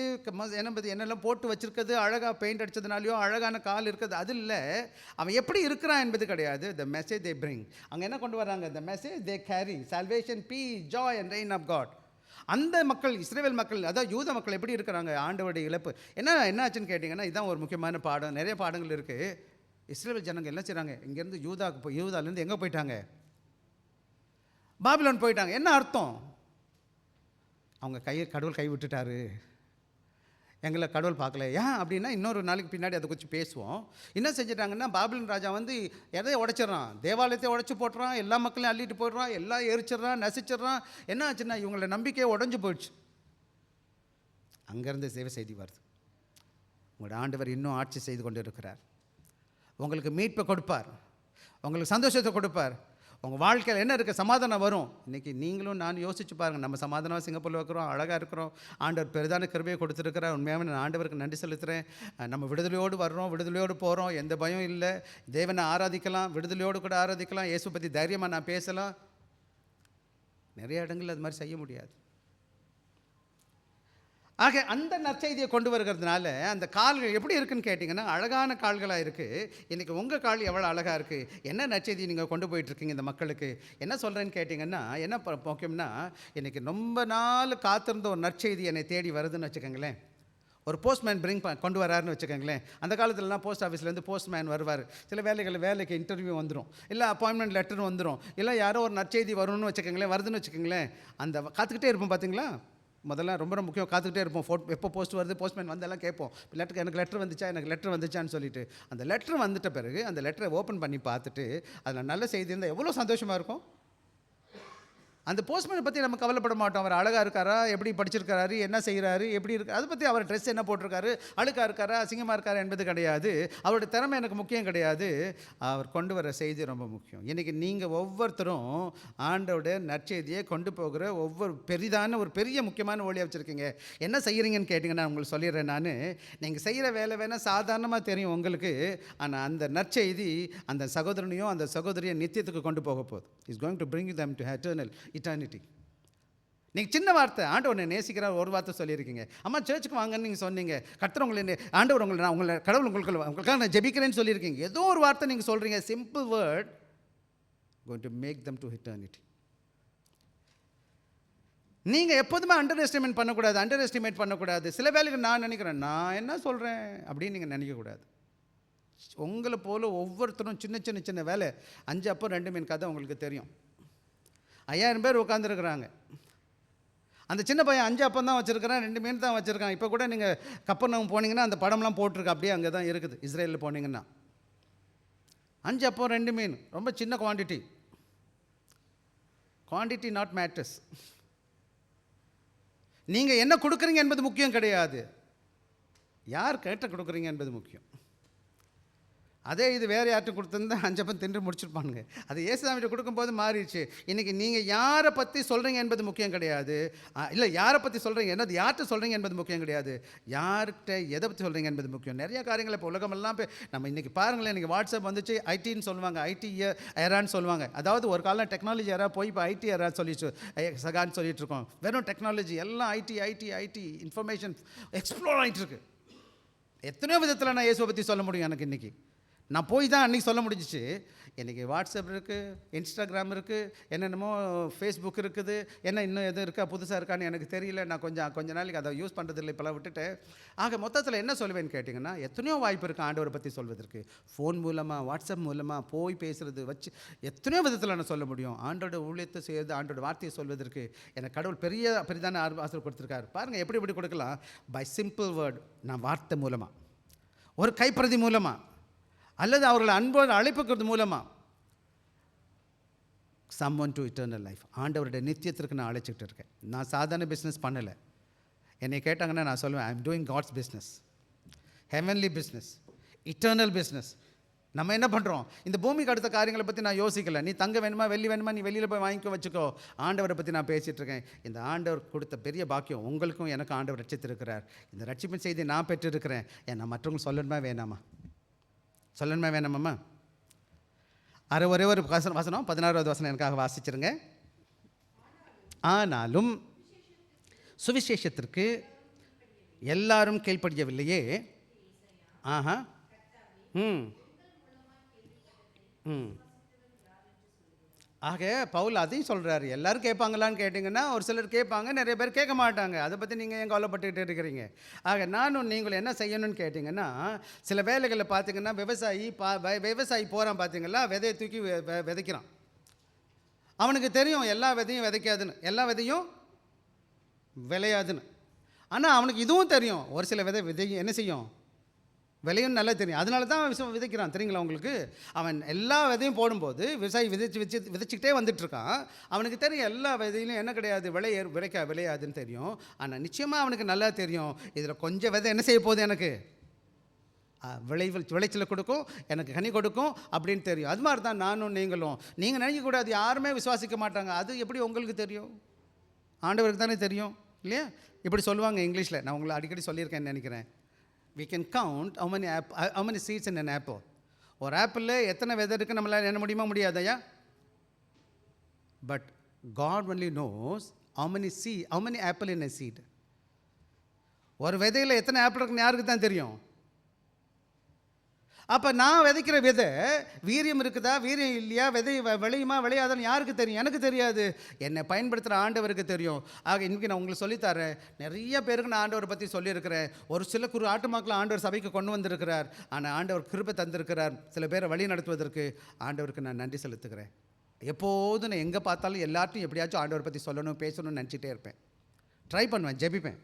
என்னெல்லாம் போட்டு வச்சிருக்கிறது, அழகாக பெயிண்ட் அடித்ததுனாலையோ அழகான கால் இருக்கிறது அது இல்லை. அவன் எப்படி இருக்கிறான் என்பது கிடையாது. the message they bring, அங்கே என்ன கொண்டு வராங்க, the message they carry, salvation, peace, joy and reign of God. அந்த மக்கள், இஸ்ரேல் மக்கள், அதாவது யூத மக்கள் எப்படி இருக்கிறாங்க, ஆண்டவருடைய இழப்பு என்ன ஆச்சுன்னு கேட்டிங்கன்னா, இதுதான் ஒரு முக்கியமான பாடம். நிறைய பாடங்கள் இருக்குது. இஸ்ரேல் ஜனங்க என்ன செய்கிறாங்க, இங்கேருந்து யூதாலேருந்து எங்கே போயிட்டாங்க, பாபிலோன் போயிட்டாங்க. என்ன அர்த்தம், அவங்க கடவுள் கை விட்டுட்டாரு, எங்களை கடவுள் பார்க்கல. ஏன் அப்படின்னா, இன்னொரு நாளைக்கு பின்னாடி அதை குறித்து பேசுவோம். என்ன செஞ்சிட்டாங்கன்னா, பாபிலோன் ராஜா வந்து எதையை உடைச்சிட்றான், தேவாலயத்தை உடைச்சி போட்டுறான், எல்லா மக்களையும் அள்ளிட்டு போயிடுறான், எல்லாம் எரிச்சிட்றான், நசிச்சிட்றான். என்ன ஆச்சுன்னா, இவங்களோட நம்பிக்கையை உடஞ்சி போயிடுச்சு. அங்கேருந்து செய்தி வருது, உங்களோட ஆண்டவர் இன்னும் ஆட்சி செய்து கொண்டு இருக்கிறார், உங்களுக்கு மீட்பை கொடுப்பார், உங்களுக்கு சந்தோஷத்தை கொடுப்பார், உங்கள் வாழ்க்கையில் என்ன இருக்குது, சமாதானம் வரும். இன்றைக்கி நீங்களும் நான் யோசிச்சு பாருங்கள், நம்ம சமாதானமாக சிங்கப்பூரில் வைக்கிறோம், அழகாக இருக்கிறோம், ஆண்டவர் பெரிதான கிருபையை கொடுத்துருக்கிறார். உண்மையாகவே நான் ஆண்டவருக்கு நன்றி செலுத்துகிறேன். நம்ம விடுதலையோடு வர்றோம், விடுதலையோடு போகிறோம், எந்த பயம் இல்லை. தேவனை ஆராதிக்கலாம், விடுதலையோடு கூட ஆராதிக்கலாம், இயேசு பற்றி தைரியமாக நான் பேசலாம். நிறைய இடங்களில் அது மாதிரி செய்ய முடியாது. ஆக அந்த நற்செய்தியை கொண்டு வருகிறதுனால அந்த கால்கள் எப்படி இருக்குன்னு கேட்டிங்கன்னா, அழகான கால்களாக இருக்குது. இன்றைக்கி உங்கள் கால் எவ்வளோ அழகாக இருக்குது, என்ன நற்செய்தி நீங்கள் கொண்டு போயிட்டுருக்கீங்க இந்த மக்களுக்கு. என்ன சொல்கிறேன்னு கேட்டிங்கன்னா, என்ன முக்கியம்னா, இன்றைக்கி ரொம்ப நாள் காத்திருந்த ஒரு நற்செய்தி என்னை தேடி வருதுன்னு வச்சுக்கோங்களேன். ஒரு போஸ்ட்மேன் கொண்டு வராருன்னு வச்சுக்கோங்களேன். அந்த காலத்துலலாம் போஸ்ட் ஆஃபீஸ்லேருந்து போஸ்ட்மேன் வருவார். சில வேலைக்கு இன்டர்வியூ வந்துடும், இல்லை அப்பாயின்மெண்ட் லெட்டர் வந்துடும், இல்லை யாரோ ஒரு நற்செய்தி வரணும்னு வச்சுக்கோங்களேன், வருதுன்னு வச்சுக்கோங்களேன். அந்த காத்துக்கிட்டே இருப்போம் பார்த்தீங்களா, முதல்ல ரொம்ப முக்கியம், காத்துக்கிட்டே இருப்போம். எப்போ போஸ்ட் வருது, போஸ்ட்மேன் வந்தெல்லாம் கேட்போம், எனக்கு லெட்டர் வந்துச்சான்னு சொல்லிட்டு. அந்த லெட்டர் வந்துட்ட பிறகு அந்த லெட்டரை ஓப்பன் பண்ணி பார்த்துட்டு அதில் நல்ல செய்தி இருந்தால் எவ்வளோ சந்தோஷமாக இருக்கும். அந்த போஸ்ட்மேனை பற்றி நம்ம கவலைப்பட மாட்டோம். அவர் அழகாக இருக்காரா, எப்படி படிச்சிருக்காரு, என்ன செய்கிறாரு, எப்படி இருக்கு, அதை பற்றி அவர் ட்ரெஸ் என்ன போட்டிருக்காரு, அழுக்காக இருக்காரா, அசிங்கமாக இருக்காரா என்பது கிடையாது. அவருடைய திறமை எனக்கு முக்கியம் கிடையாது. அவர் கொண்டு வர செய்தி ரொம்ப முக்கியம். இன்றைக்கி நீங்கள் ஒவ்வொருத்தரும் ஆண்டோட நற்செய்தியை கொண்டு போகிற ஒவ்வொரு பெரிதான ஒரு பெரிய முக்கியமான ஒளியாக வச்சுருக்கீங்க. என்ன செய்கிறீங்கன்னு கேட்டிங்கன்னா உங்களுக்கு சொல்லிடுறேன். நான் நீங்கள் செய்கிற வேலை வேணால் சாதாரணமாக தெரியும் உங்களுக்கு. ஆனால் அந்த நற்செய்தி அந்த சகோதரனையும் அந்த சகோதரியை நித்தியத்துக்கு கொண்டு போக போகுது. Is going to bring them to eternity. நீங்கள் சின்ன வார்த்தை, ஆண்டவர் உன்னை நேசிக்கிறார் ஒரு வார்த்தை சொல்லியிருக்கீங்க. அம்மா சர்ச்சுக்கு வாங்கன்னு நீங்கள் சொன்னீங்க. கர்த்தர் உங்களை, ஆண்டவர் உங்களை கடவுள் உங்களுக்காக நான் ஜெபிக்கிறேன்னு சொல்லியிருக்கீங்க. ஏதோ ஒரு வார்த்தை நீங்கள் சொல்கிறீங்க, simple word going to make them to eternity. நீங்கள் எப்போதுமே அண்டர் எஸ்டிமேட் பண்ணக்கூடாது. சில வேலைக்கு நான் நினைக்கிறேன், நான் என்ன சொல்கிறேன் அப்படின்னு நீங்கள் நினைக்கக்கூடாது. உங்களை போல ஒவ்வொருத்தரும் சின்ன வேலை, 5 அப்பம் 2 மீன் கதை உங்களுக்கு தெரியும். 5000 பேர் உட்காந்துருக்குறாங்க. அந்த சின்ன பையன் 5 அப்பம் தான் வச்சுருக்கிறான், 2 மீன் தான் வச்சுருக்கான். இப்போ கூட நீங்கள் கப்பர்நகூம் போனீங்கன்னா அந்த படம்லாம் போட்டிருக்கு, அப்படியே அங்கே தான் இருக்குது. இஸ்ரேலில் போனீங்கன்னா 5 அப்பம் 2 மீன் ரொம்ப சின்ன குவான்டிட்டி நாட் மேட்டர்ஸ். நீங்கள் என்ன கொடுக்குறீங்க என்பது முக்கியம் கிடையாது, யார் கேட்ட கொடுக்குறீங்க என்பது முக்கியம். அதே இது வேறு யார்கிட்ட கொடுத்துருந்தா 5 அப்பம் தின்று முடிச்சிருப்பானுங்க. அது இயேசுசாமிகிட்ட கொடுக்கும்போது மாறிடுச்சு. இன்றைக்கி நீங்கள் யாரை பற்றி சொல்கிறீங்க என்பது முக்கியம் கிடையாது. இல்லை, யாரை பற்றி சொல்கிறீங்க, என்னது யார்கிட்ட சொல்கிறீங்க என்பது முக்கியம் கிடையாது, யார்கிட்ட எதை பற்றி சொல்கிறீங்க என்பது முக்கியம். நிறைய காரியங்கள் இப்போ உலகமெல்லாம் நம்ம இன்றைக்கி பாருங்களேன், இன்றைக்கி வாட்ஸ்அப் வந்துச்சு, ஐடின்னு சொல்லுவாங்க, ஐடி எரான்னு சொல்லுவாங்க. அதாவது ஒரு காலம் டெக்னாலஜி எரா போய் இப்போ ஐடி எரா சகான்னு சொல்லிட்டு இருக்கோம். வெறும் டெக்னாலஜி எல்லாம் ஐடி இன்ஃபர்மேஷன் எக்ஸ்ப்ளோர் ஆகிட்டுருக்கு. எத்தனையோ விதத்தில் நான் இயேசுவை பற்றி சொல்ல முடியும். எனக்கு இன்றைக்கி நான் போய் தான் அன்றைக்கி சொல்ல முடிஞ்சிச்சு. இன்றைக்கி வாட்ஸ்அப் இருக்குது, இன்ஸ்டாகிராம் இருக்குது, என்னென்னமோ ஃபேஸ்புக் இருக்குது, என்ன இன்னும் எதுவும் இருக்கா புதுசாக இருக்கான்னு எனக்கு தெரியல. நான் கொஞ்ச நாளைக்கு அதை யூஸ் பண்ணுறதில்லை, இப்போலாம் விட்டுட்டேன். ஆக மொத்தத்தில் என்ன சொல்லுவேன்னு கேட்டிங்கன்னா, எத்தனையோ வாய்ப்பு இருக்குது ஆண்டவரை பற்றி சொல்வதற்கு. ஃபோன் மூலமாக, வாட்ஸ்அப் மூலமாக போய் பேசுகிறது வச்சு எத்தனையோ விதத்தில் நான் சொல்ல முடியும். ஆண்டோட ஊழியத்தை செய்வது, ஆண்டோட வார்த்தையை சொல்வதற்கு எனக்கு கடவுள் பெரிதான ஆசீர்வாதம் கொடுத்துருக்காரு. பாருங்கள் எப்படி கொடுக்கலாம். பை சிம்பிள் வேர்ட், நான் வார்த்தை மூலமாக, ஒரு கைப்பிரதி மூலமாக, அல்லது அவர்களை அன்போடு அழைப்புக்கிறது மூலமாக, someone to eternal life, ஆண்டவருடைய நித்தியத்திற்கு நான் அழைச்சிக்கிட்டு இருக்கேன். நான் சாதாரண பிஸ்னஸ் பண்ணலை. என்னை கேட்டாங்கன்னா நான் சொல்லுவேன், I am doing God's business, heavenly business, eternal business. நம்ம என்ன பண்ணுறோம், இந்த பூமிக்கு அடுத்த காரியங்களை பற்றி நான் யோசிக்கலை. நீ தங்க வேணுமா, வெள்ளி வேணுமா, நீ வெளியில் போய் வாங்கிக்கோ வச்சுக்கோ. ஆண்டவரை பற்றி நான் பேசிகிட்ருக்கேன். இந்த ஆண்டவர் கொடுத்த பெரிய பாக்கியம், உங்களுக்கும் எனக்கு ஆண்டவர் ரட்சித்திருக்கிறார். இந்த ரட்சிப்பின் செய்தி நான் பெற்றிருக்கிறேன். நான் மற்றவங்க சொல்லணுமா வேணாமாம்மா? ஒரே ஒரு வசனம், 16வது வசனம் எனக்காக வாசிச்சிருங்க. ஆனாலும் சுவிசேஷத்திற்கு எல்லாரும் கீழ்ப்படியவில்லையே. ஆஹா. ஆக பவுல் அதையும் சொல்கிறாரு. எல்லோரும் கேட்பாங்களான்னு கேட்டிங்கன்னா ஒரு சிலர் கேட்பாங்க, நிறைய பேர் கேட்க மாட்டாங்க. அதை பற்றி நீங்கள் ஏன் கவலைப்பட்டுக்கிட்டு இருக்கிறீங்க? ஆக நானும் நீங்களும் என்ன செய்யணும்னு கேட்டிங்கன்னா, சில வேலைகளில் பார்த்திங்கன்னா விவசாயி போகிறான், பார்த்திங்களா, விதையை தூக்கி விதைக்கிறான். அவனுக்கு தெரியும் எல்லா விதையும் விதைக்காதுன்னு, எல்லா விதையும் விளையாதுன்னு. ஆனால் அவனுக்கு இதுவும் தெரியும், ஒரு சில விதை என்ன செய்யும், விலையும் நல்லா தெரியும். அதனால தான் விதைக்கிறான். தெரியுங்களா உங்களுக்கு? அவன் எல்லா விதையும் போடும்போது விவசாயி விதைச்சிக்கிட்டே வந்துட்டுருக்கான். அவனுக்கு தெரியும் எல்லா விதையிலும் என்ன கிடையாது, விளையாதுன்னு தெரியும். ஆனால் நிச்சயமாக அவனுக்கு நல்லா தெரியும், இதில் கொஞ்சம் விதை என்ன செய்ய போகுது, எனக்கு விளைச்சலை கொடுக்கும், எனக்கு கனி கொடுக்கும் அப்படின்னு தெரியும். அது மாதிரி தான் நானும் நீங்களும். நீங்கள் நினைக்கக்கூடாது யாருமே விசுவாசிக்க மாட்டாங்க. அது எப்படி உங்களுக்கு தெரியும்? ஆண்டவருக்கு தானே தெரியும், இல்லையா? இப்படி சொல்லுவாங்க இங்கிலீஷில், நான் உங்களை அடிக்கடி சொல்லியிருக்கேன்னு நினைக்கிறேன். We can count how many seeds in an apple. ஒரு ஆப்பிளில் எத்தனை விதை இருக்குது நம்மளால் என்ன முடியாதையா? But God only knows how many apple in a seed. ஒரு விதையில் எத்தனை ஆப்பிள் இருக்குன்னு யாருக்கு தான் தெரியும்? அப்போ நான் விதைக்கிற விதை வீரியம் இருக்குதா, வீரியம் இல்லையா, விதை விளையுமா விளையாதான்னு யாருக்கு தெரியும்? எனக்கு தெரியாது. என்னை பயன்படுத்துகிற ஆண்டவருக்கு தெரியும். ஆக இன்றைக்கி நான் உங்களுக்கு சொல்லித்தரேன். நிறைய பேருக்கு நான் ஆண்டவரை பற்றி சொல்லியிருக்கிறேன். ஒரு சில ஆட்டுமாக்களை ஆண்டவர் சபைக்கு கொண்டு வந்திருக்கிறார். ஆனால் ஆண்டவர் கிருபை தந்திருக்கிறார் சில பேரை வழி நடத்துவதற்கு. ஆண்டவருக்கு நான் நன்றி செலுத்துகிறேன். எப்போதும் நான் எங்கே பார்த்தாலும் எல்லார்ட்டையும் எப்படியாச்சும் ஆண்டவரை பற்றி சொல்லணும், பேசணும்னு நினச்சிட்டே இருப்பேன். ட்ரை பண்ணுவேன், ஜெபிப்பேன்,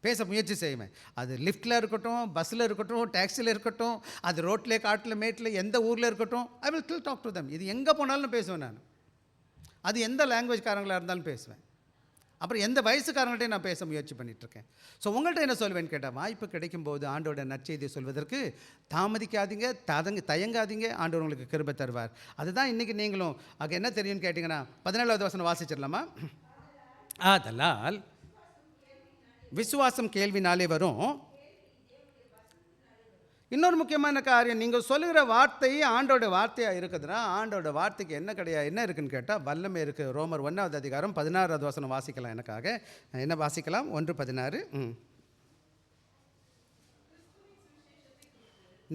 பேச முயற்சி செய்வேன். அது லிஃப்ட்டில் இருக்கட்டும், பஸ்ஸில் இருக்கட்டும், டாக்ஸியில் இருக்கட்டும், அது ரோட்டில், காட்டில், மேட்டில், எந்த ஊரில் இருக்கட்டும், I will still talk to them. இது எங்கே போனாலும் பேசுவேன் நான். அது எந்த லாங்குவேஜ்காரங்களாக இருந்தாலும் பேசுவேன். அப்புறம் எந்த வயசுக்காரங்கள்ட்டையும் நான் பேச முயற்சி பண்ணிகிட்ருக்கேன். ஸோ உங்கள்கிட்ட என்ன சொல்வேன்னு கேட்டால், வாய்ப்பு கிடைக்கும்போது ஆண்டோட நற்செய்தியை சொல்வதற்கு தாமதிக்காதீங்க, தயங்காதீங்க. ஆண்டவர் உங்களுக்கு கிருபை தருவார். அதுதான் இன்றைக்கி நீங்களும் அங்கே என்ன தெரியும்னு கேட்டிங்கன்னா 17வது வசனம் வாசிச்சிடலாமா? ஆதலால் விசுவாசம் கேள்வினாலே வரும். இன்னொரு முக்கியமான காரியம், நீங்கள் சொல்லுகிற வார்த்தை ஆண்டோட வார்த்தையாக இருக்குதுன்னா, ஆண்டோட வார்த்தைக்கு என்ன இருக்குன்னு கேட்டால் வல்லமை இருக்குது. ரோமர் 1வது அதிகாரம் 16வது வசனம் வாசிக்கலாம். எனக்காக என்ன வாசிக்கலாம்? 1:16.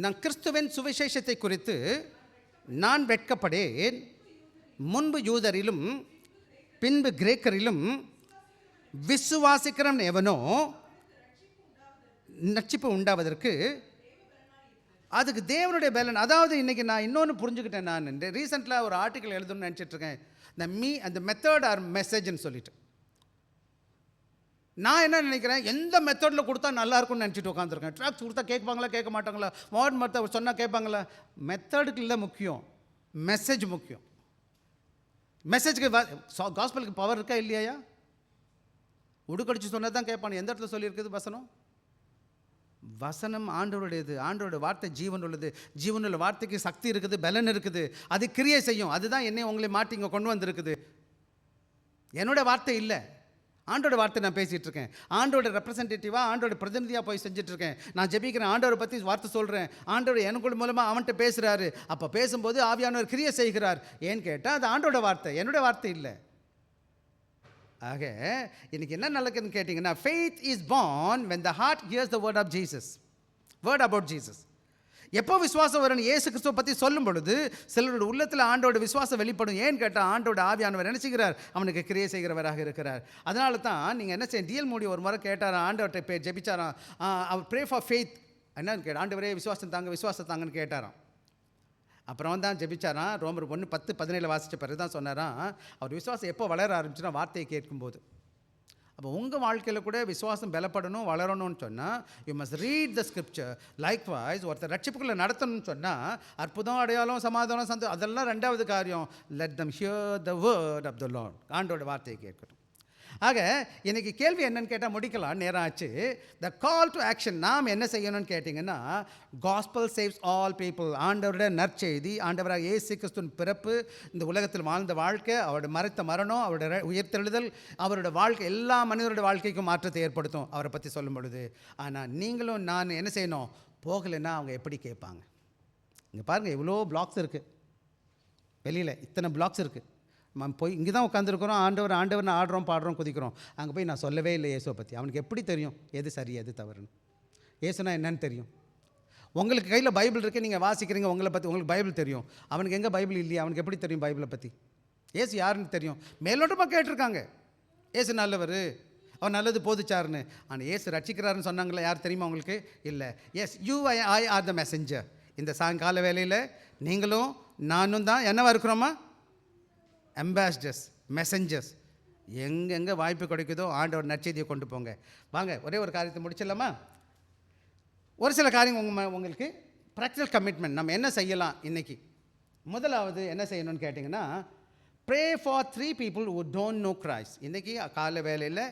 நான் கிறிஸ்துவின் சுவிசேஷத்தை குறித்து நான் வெட்கப்படேன். முன்பு யூதரிலும் பின்பு கிரேக்கரிலும் விசுவாசிக்கிறவன் எவனோ ரட்சிப்பு உண்டாவதற்கு அதுக்கு தேவனுடைய பலன். அதாவது இன்றைக்கி நான் இன்னொன்று புரிஞ்சுக்கிட்டேன். நான் ரீசெண்டாக ஒரு ஆர்டிக்கல் எழுதணும்னு நினச்சிட்ருக்கேன். அந்த மெத்தட் ஆர் மெசேஜ்னு சொல்லிட்டு நான் என்ன நினைக்கிறேன், எந்த மெத்தடில் கொடுத்தா நல்லா இருக்கும்னு நினச்சிட்டு உட்காந்துருக்கேன். ட்ராக்ஸ் கொடுத்தா கேட்பாங்களா கேட்க மாட்டாங்களா, மாடர்ன் மெத்தட் சொன்னால் கேட்பாங்களா? மெத்தடுக்கு இல்லை முக்கியம், மெசேஜ் முக்கியம். மெசேஜுக்கு காஸ்பலுக்கு பவர் இருக்கா இல்லையா? உடுக்கடிச்சு சொன்னது தான் கேட்பானு. எந்த இடத்துல சொல்லியிருக்குது வசனம்? வசனம் ஆண்டவருடையது. ஆண்டவருடைய வார்த்தை ஜீவன் உள்ளது. ஜீவனுள்ள வார்த்தைக்கு சக்தி இருக்குது, பலன் இருக்குது, அது கிரியை செய்யும். அதுதான் என்னை உங்களை மாட்டி இங்கே கொண்டு வந்திருக்குது. என்னோட வார்த்தை இல்லை, ஆண்டோட வார்த்தை நான் பேசிகிட்டு இருக்கேன். ஆண்டோட ரெப்ரசன்டேட்டிவாக, ஆண்டோட பிரதிநிதியாக போய் செஞ்சுட்ருக்கேன். நான் ஜெபிக்கிறேன், ஆண்டவரை பற்றி வார்த்தை சொல்கிறேன். ஆண்டோட எனக்கு மூலமாக அவன்கிட்ட பேசுகிறாரு. அப்போ பேசும்போது ஆவியானவர் கிரியை செய்கிறார். ஏன்னு கேட்டால் அது ஆண்டோட வார்த்தை, என்னோட வார்த்தை இல்லை. ஆக இன்னைக்கு என்ன நடக்குதுன்னு கேட்டிங்கன்னா, faith is born when the heart hears the word of Jesus, word about Jesus. எப்போ விசுவாசம் வரும்னு இயேசு கிறிஸ்துவை பற்றி சொல்லும் பொழுது சிலரோட உள்ளத்தில் ஆண்டோட விசுவாசம் வெளிப்படும். ஏன்னு கேட்டால் ஆண்டோட ஆவியானவர் என்ன செய்கிறார்? அவனுக்கு கிரியை செய்கிறவராக இருக்கிறார். அதனால தான் நீங்கள் என்ன செய்ய, டிஎல் மோடி ஒரு முறை கேட்டாராம், ஆண்டவர்கிட்ட ஜெபிச்சாராம். அவர் ப்ரே ஃபார் ஃபெய்த். என்னன்னு கேட்டால், ஆண்டவரே விசுவாசம் தாங்க, விசுவாசம் தாங்கன்னு கேட்டாராம். அப்புறம் தான் ஜெபிச்சாராம். ரோமர் 1:10-17 வாசித்த பிறகு தான் சொன்னாராம், அவர் விசுவாசம் எப்போ வளர ஆரம்பிச்சுன்னா வார்த்தையை கேட்கும்போது. அப்போ உங்கள் வாழ்க்கையில் கூட விசுவாசம் பலப்படணும், வளரணும்னு சொன்னால் you must read the scripture. Likewise ஒருத்தர் ரட்சிப்புக்குள்ளே நடத்தணும்னு சொன்னால் அற்புதம், அடையாளம், சமாதானம், சந்தோஷம் அதெல்லாம் ரெண்டாவது காரியம். Let them hear the word of the Lord. ஆண்டோட வார்த்தையை கேட்கணும். ஆக இன்றைக்கி கேள்வி என்னன்னு கேட்டால் முடிக்கலாம், நேரம் ஆச்சு. த கால் டு ஆக்ஷன். நாம் என்ன செய்யணும்னு கேட்டிங்கன்னா, காஸ்பல் சேவ்ஸ் ஆல் பீப்புள். ஆண்டவருடைய நற்செய்தி, ஆண்டவராக இயேசு கிறிஸ்துவின் பிறப்பு, இந்த உலகத்தில் வாழ்ந்த வாழ்க்கை, அவருடைய மரித்த மரணம், அவருடைய உயிர்த்தெழுதல், அவருடைய வாழ்க்கை எல்லா மனிதருடைய வாழ்க்கைக்கும் மாற்றத்தை ஏற்படுத்தும் அவரை பற்றி சொல்லும் பொழுது. ஆனால் நீங்களும் நான் என்ன செய்யணும்? போகலைன்னா அவங்க எப்படி கேட்பாங்க? இங்கே பாருங்கள், எவ்வளோ பிளாக்ஸ் இருக்குது வெளியில், இத்தனை பிளாக்ஸ் இருக்குது. போய் இங்கே தான் உட்காந்துருக்குறோம், ஆண்டவர் ஆண்டவர்னு ஆடுறோம், பாடுறோம், குதிக்கிறோம். அங்கே போய் நான் சொல்லவே இல்லை இயேசுவை பற்றி. அவனுக்கு எப்படி தெரியும் எது சரி எது தவறுன்னு? இயேசுனா என்னன்னு தெரியும்? உங்களுக்கு கையில் பைபிள் இருக்குது, நீங்கள் வாசிக்கிறீங்க, உங்களை பற்றி உங்களுக்கு பைபிள் தெரியும். அவனுக்கு எங்கே பைபிள் இல்லையா? அவனுக்கு எப்படி தெரியும் பைபிளை பற்றி? இயேசு யாருன்னு தெரியும்? மேலோட்டமாக கேட்டிருக்காங்க, இயேசு நல்லவர், அவர் நல்லது போதிச்சாருன்னு. ஆனால் இயேசு ரட்சிக்கிறாருன்னு சொன்னாங்களே, யார் தெரியுமா உங்களுக்கு? இல்லை. Yes, you I are the messenger. இந்த சாயங்கால வேலையில் நீங்களும் நானும் தான் என்னவா இருக்கிறோமா? Ambassadors, messengers. எங்கெங்கே வாய்ப்பு கிடைக்குதோ ஆண்டவர் நற்செய்தியை கொண்டு போங்க. வாங்க ஒரே ஒரு காரியத்தை முடிச்சிடலாமா? ஒரு சில காரியம் உங்களுக்கு ப்ராக்டிக்கல் கமிட்மெண்ட் நம்ம என்ன செய்யலாம் இன்றைக்கி. முதலாவது என்ன செய்யணும்னு கேட்டிங்கன்னா, pray for 3 people who don't know Christ. இன்றைக்கி காலை வேலையில்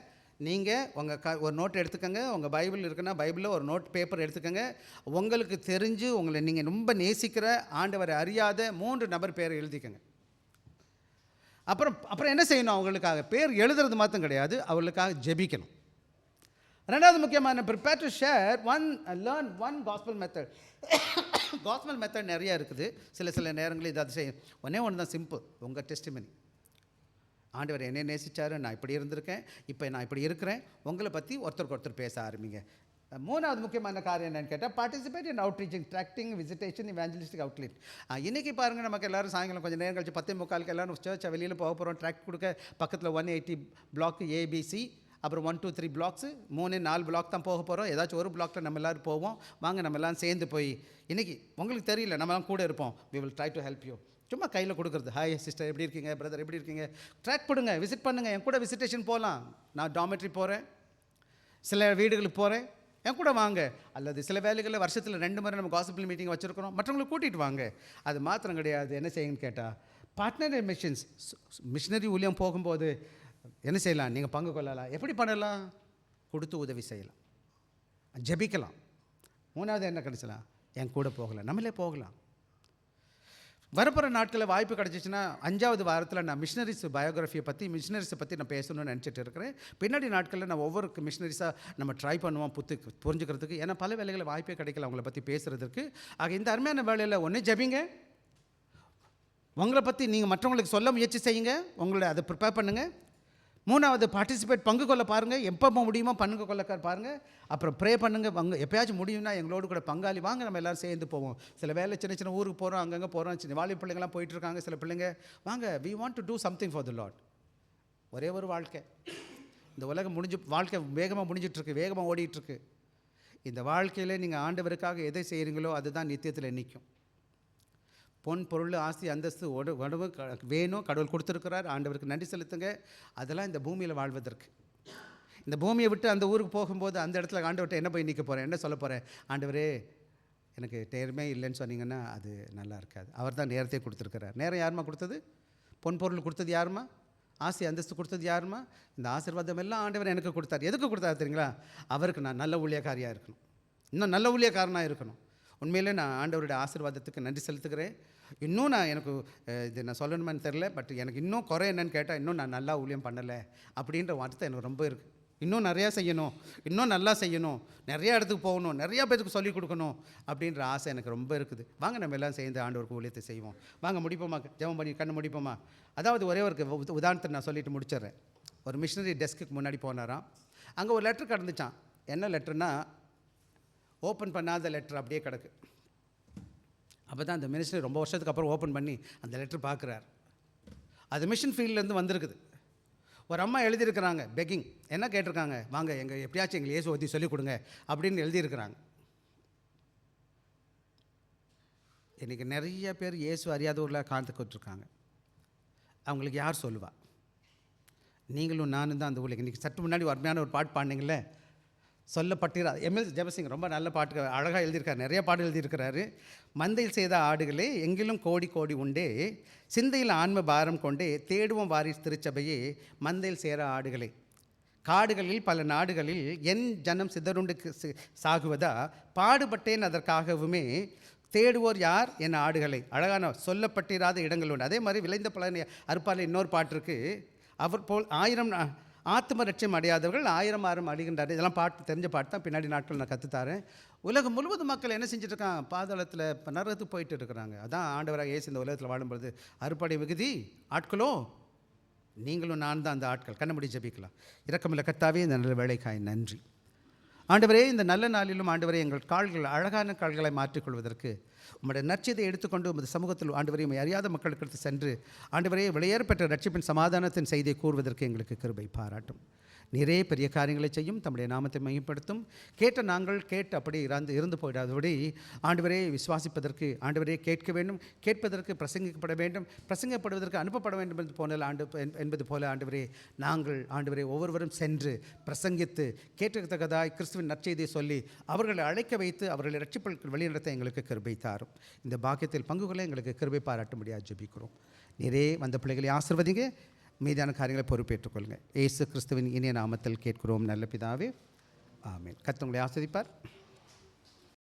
நீங்கள் உங்கள் ஒரு நோட் எடுத்துக்கோங்க. உங்கள் பைபிள் இருக்குன்னா பைபிளில் ஒரு நோட் பேப்பர் எடுத்துக்கோங்க. உங்களுக்கு தெரிஞ்சு உங்களை நீங்கள் ரொம்ப நேசிக்கிற, ஆண்டவரை அறியாத 3 நபர் பேரை எழுதிக்கங்க. அப்புறம் என்ன செய்யணும்? அவங்களுக்காக பேர் எழுதுறது மாத்திரம் கிடையாது, அவங்களுக்காக ஜெபிக்கணும். ரெண்டாவது முக்கியமான, prepare to share learn one gospel method. Gospel method நிறையா இருக்குது. சில நேரங்களில் இது அது செய்யும். ஒன்று தான் சிம்பிள், உங்கள் டெஸ்டிமனி. ஆண்டவர் என்னை நேசித்தார், நான் இப்படி இருந்திருக்கேன், இப்போ நான் இப்படி இருக்கிறேன். உங்களை பற்றி ஒருத்தருக்கு ஒருத்தர் பேச ஆரம்பிங்க. மூணாவது முக்கியமான காரியம் என்னென்னு கேட்டால், participate in outreaching, tracting, visitation, evangelistic outlet. இன்றைக்கி பாருங்கள், நமக்கு எல்லோரும் சாயங்காலம் கொஞ்சம் நேரம் கழிச்சு 10:45 எல்லோரும் சர்ச்சை வெளியில் போக போகிறோம். ட்ராக்ட் கொடுக்க பக்கத்தில் 180 பிளாக் ஏபிசி, அப்புறம் 1 2 3 பிளாக்ஸு, 3 4 பிளாக் தான் போக போகிறோம். ஏதாச்சும் ஒரு பிளாக்கில் நம்ம எல்லோரும் போவோம். வாங்க நம்ம எல்லாம் சேர்ந்து போய், இன்றைக்கி உங்களுக்கு தெரியல, நம்மலாம் கூட இருப்போம். We will try to help you. சும்மா கையில் கொடுக்குறது, ஹாய் சிஸ்டர் எப்படி இருக்கீங்க, பிரதர் எப்படி இருக்கீங்க, ட்ராக் கொடுங்க, விசிட் பண்ணுங்கள். என் கூட விசிட்டேஷன் போகலாம். நான் டாமெட்ரி போகிறேன், சில வீடுகளுக்கு போகிறேன், என் கூட வாங்க. அல்லது சில வேலைகளில் வருஷத்தில் 2 முறை நம்ம காஸ்பல் மீட்டிங் வச்சுருக்கிறோம், மற்றவங்களை கூட்டிகிட்டு வாங்க. அது மாத்திரம் கிடையாது. என்ன செய்யுங்கன்னு கேட்டால், பார்ட்னர் இன் மிஷன்ஸ், மிஷினரி ஊழியம் போகும்போது என்ன செய்யலாம்? நீங்கள் பங்கு கொள்ளலாம். எப்படி பண்ணலாம்? கொடுத்து உதவி செய்யலாம், ஜெபிக்கலாம். மூணாவது என்ன கிடைச்சலாம்? என் கூட போகலாம், நம்மளே போகலாம். வரப்போகிற நாட்களில் வாய்ப்பு கிடச்சிச்சின்னா 5வது வாரத்தில் நான் மிஷினரிஸ் பயோகிராஃபியை பற்றி, மிஷினரிஸை பற்றி நான் பேசணும்னு நினச்சிட்டு இருக்கிறேன். பின்னாடி நாட்களில் நான் ஒவ்வொரு மிஷினரிஸாக நம்ம ட்ரை பண்ணுவோம் புரிஞ்சுக்கிறதுக்கு. ஏன்னா பல வேலைகளை வாய்ப்பே கிடைக்கல அவங்கள பற்றி பேசுகிறதுக்கு. ஆக இந்த அருமையான வேலையில் ஒன்று ஜெபிங்க, உங்களை பற்றி நீங்கள் மற்றவங்களுக்கு சொல்ல முயற்சி செய்யுங்க, உங்களை அதை ப்ரிப்பேர் பண்ணுங்கள். 3வது பார்ட்டிசிபேட், பங்கு கொள்ள பாருங்கள், எப்போ முடியுமோ பங்கு கொள்ள பாருங்கள். அப்புறம் ப்ரே பண்ணுங்கள். எப்போயாச்சும் முடியும்னா எங்களோடு கூட பங்காளி வாங்க, நம்ம எல்லோரும் சேர்ந்து போவோம். சில வேலை சின்ன சின்ன ஊருக்கு போகிறோம், அங்கங்கே போகிறோம், சின்ன வாலி பிள்ளைங்களாம் போயிட்டுருக்காங்க. சில பிள்ளைங்க வாங்க, we want to do something for the Lord. ஒரே ஒரு வாழ்க்கை, இந்த உலகம் வாழ்க்கை வேகமாக முடிஞ்சிட்ருக்கு, வேகமாக ஓடிட்டுருக்கு. இந்த வாழ்க்கையில் நீங்கள் ஆண்டவருக்காக எதை செய்கிறீங்களோ அதுதான் நித்தியத்தில் நிற்கும். பொன், பொருள், ஆஸ்தி, அந்தஸ்து, உணவு வேணும், கடவுள் கொடுத்துருக்கிறார், ஆண்டவருக்கு நன்றி செலுத்துங்க. அதெல்லாம் இந்த பூமியில் வாழ்வதற்கு. இந்த பூமியை விட்டு அந்த ஊருக்கு போகும்போது அந்த இடத்துல ஆண்டவர்கிட்ட என்ன போய் நிற்க போகிறேன், என்ன சொல்ல போகிறேன்? ஆண்டவரே எனக்கு நேரமே இல்லைன்னு சொன்னீங்கன்னா அது நல்லா இருக்காது. அவர் தான் நேரத்தை கொடுத்துருக்கிறார். நேரம் யாருமா கொடுத்தது? பொன் பொருள் கொடுத்தது யாருமா? ஆஸ்தி அந்தஸ்து கொடுத்தது யாருமா? இந்த ஆசீர்வாதம் எல்லாம் ஆண்டவர் எனக்கு கொடுத்தார். எதுக்கு கொடுத்தாரு தெரியுங்களா? அவருக்கு நான் நல்ல ஊழியக்காரியாக இருக்கணும், இன்னும் நல்ல ஊழியக்காரனாக இருக்கணும். உண்மையிலே நான் ஆண்டவருடைய ஆசீர்வாதத்துக்கு நன்றி செலுத்துகிறேன். இன்னும் நான் எனக்கு இது நான் சொல்லணுமான்னு தெரில, பட் எனக்கு இன்னும் குறை என்னன்னு கேட்டால், இன்னும் நான் நல்லா ஊழியம் பண்ணலை அப்படின்ற வார்த்தை எனக்கு ரொம்ப இருக்குது. இன்னும் நிறையா செய்யணும், இன்னும் நல்லா செய்யணும், நிறையா இடத்துக்கு போகணும், நிறையா பேருக்கு சொல்லிக் கொடுக்கணும் அப்படின்ற ஆசை எனக்கு ரொம்ப இருக்குது. வாங்க நம்ம எல்லாம் சேர்ந்து ஆண்டவருக்கு ஊழியத்தை செய்வோம். வாங்க முடிப்போமா? ஜெபம் பண்ணி கண்ணு முடிப்போமா? அதாவது ஒரே ஒரு உதாரணத்தை நான் சொல்லிட்டு முடிச்சிடுறேன். ஒரு மிஷினரி டெஸ்க்குக்கு முன்னாடி போனாராம். அங்கே ஒரு லெட்டர் கிடந்துச்சான். என்ன லெட்டர்னா, ஓப்பன் பண்ணாத லெட்டர் அப்படியே கிடக்கு. அப்போ தான் அந்த மினிஸ்டர் ரொம்ப வருஷத்துக்கு அப்புறம் ஓப்பன் பண்ணி அந்த லெட்டர் பார்க்குறார். அது மிஷன் ஃபீல்ட்லேருந்து வந்திருக்குது. ஒரு அம்மா எழுதியிருக்கிறாங்க, பெக்கிங். என்ன கேட்டிருக்காங்க? வாங்க எங்கள் எப்படியாச்சும் எங்களை இயேசு பற்றி சொல்லிக் கொடுங்க அப்படின்னு எழுதியிருக்கிறாங்க. இன்றைக்கி நிறைய பேர் இயேசு அறியாதவர்களாக காத்துக்கிட்டுருக்காங்க. அவங்களுக்கு யார் சொல்லுவா? நீங்களும் நானும் தான் அந்த ஊழியர். இன்றைக்கி சற்று முன்னாடி அருமையான ஒரு பாட்டு பாடினீங்களே, சொல்லப்பட்டிராது. எம்எஸ் ஜெபசிங் ரொம்ப நல்ல பாட்டு அழகாக எழுதியிருக்காரு, நிறைய பாட்டு எழுதியிருக்கிறாரு. மந்தையில் செய்த ஆடுகளே எங்கிலும் கோடி கோடி உண்டே, சிந்தையில் ஆன்ம பாரம் கொண்டே தேடுவோம் வாரிசு திருச்சபையே, மந்தையில் சேர ஆடுகளே. காடுகளில் பல நாடுகளில் என் ஜனம் சிதறுண்டு சாகுவதா, பாடுபட்டேன் அதற்காகவுமே, தேடுவோர் யார் என் ஆடுகளை. அழகான சொல்லப்பட்டிராத இடங்கள் உண்டு. அதே மாதிரி விளைந்த பலனை அறுப்பால் இன்னொரு பாட்டு இருக்குது. அவர் போல் 1000 ஆத்ம லட்சியம் அடையாதவர்கள் 1000 அழிகின்றார். இதெல்லாம் பாட்டு தெரிஞ்ச பாட்டு தான், பின்னாடி நாட்கள் நான் கற்றுத்தாரேன். உலகம் முழுவதும் மக்கள் என்ன செஞ்சுட்ருக்காங்க? பாதாளத்தில் நரகத்துக்கு போயிட்டு இருக்கிறாங்க. அதான் ஆண்டவராக இயேசு இந்த உலகத்தில் வாழும்பொழுது, அறுப்படை மிகுதி ஆட்களோ நீங்களும் நான் தான் அந்த ஆட்கள். கண்ணமுடி ஜெபிக்கலாம். இரக்கமில்ல கர்த்தாவே, இந்த நல்ல வேலைக்காய் நன்றி. ஆண்டவரே, இந்த நல்ல நாளிலும் ஆண்டவரே எங்கள் கால்கள் அழகான கால்களை மாற்றிக்கொள்வதற்கு உம்முடைய நற்செய்தை எடுத்துக்கொண்டு உமது சமூகத்தில் ஆண்டவரே அறியாத மக்களுக்கு சென்று ஆண்டவரே வெளியேற பெற்ற ரட்சிப்பின் சமாதானத்தின் செய்தியை கூறுவதற்கு எங்களுக்கு கிருபை பாராட்டும். நிறைய பெரிய காரியங்களை செய்யும், தம்முடைய நாமத்தை மையப்படுத்தும். கேட்ட நாங்கள் அப்படி இருந்து போயிடாதபடி ஆண்டவரே விசுவாசிப்பதற்கு ஆண்டவரே கேட்க வேண்டும், கேட்பதற்கு பிரசங்கிக்கப்பட வேண்டும், பிரசங்கப்படுவதற்கு அனுப்பப்பட வேண்டும் என்பது போல ஆண்டவரே நாங்கள் ஆண்டவரே ஒவ்வொருவரும் சென்று பிரசங்கித்து கேட்கத்தக்கதாய் கிறிஸ்துவின் நற்செய்தியை சொல்லி அவர்களை அழைக்க வைத்து அவர்களை ரட்சிப்புக்கு வழிநடத்த எங்களுக்கு கிருபை தாரும். இந்த பாக்கியத்தில் பங்குகளை எங்களுக்கு கிருபை பாராட்ட முடியாது ஜெபிக்கிறோம். நிறைய வந்த பிள்ளைகளை ஆசீர்வதிங்க, மீதான காரியங்களை பொறுப்பேற்றுக் கொள்ளுங்கள். இயேசு கிறிஸ்துவின் இனிய நாமத்தில் கேட்கிறோம் நல்ல பிதாவே, ஆமென். கர்த்தர் உங்களை ஆசீர்வதிப்பார்.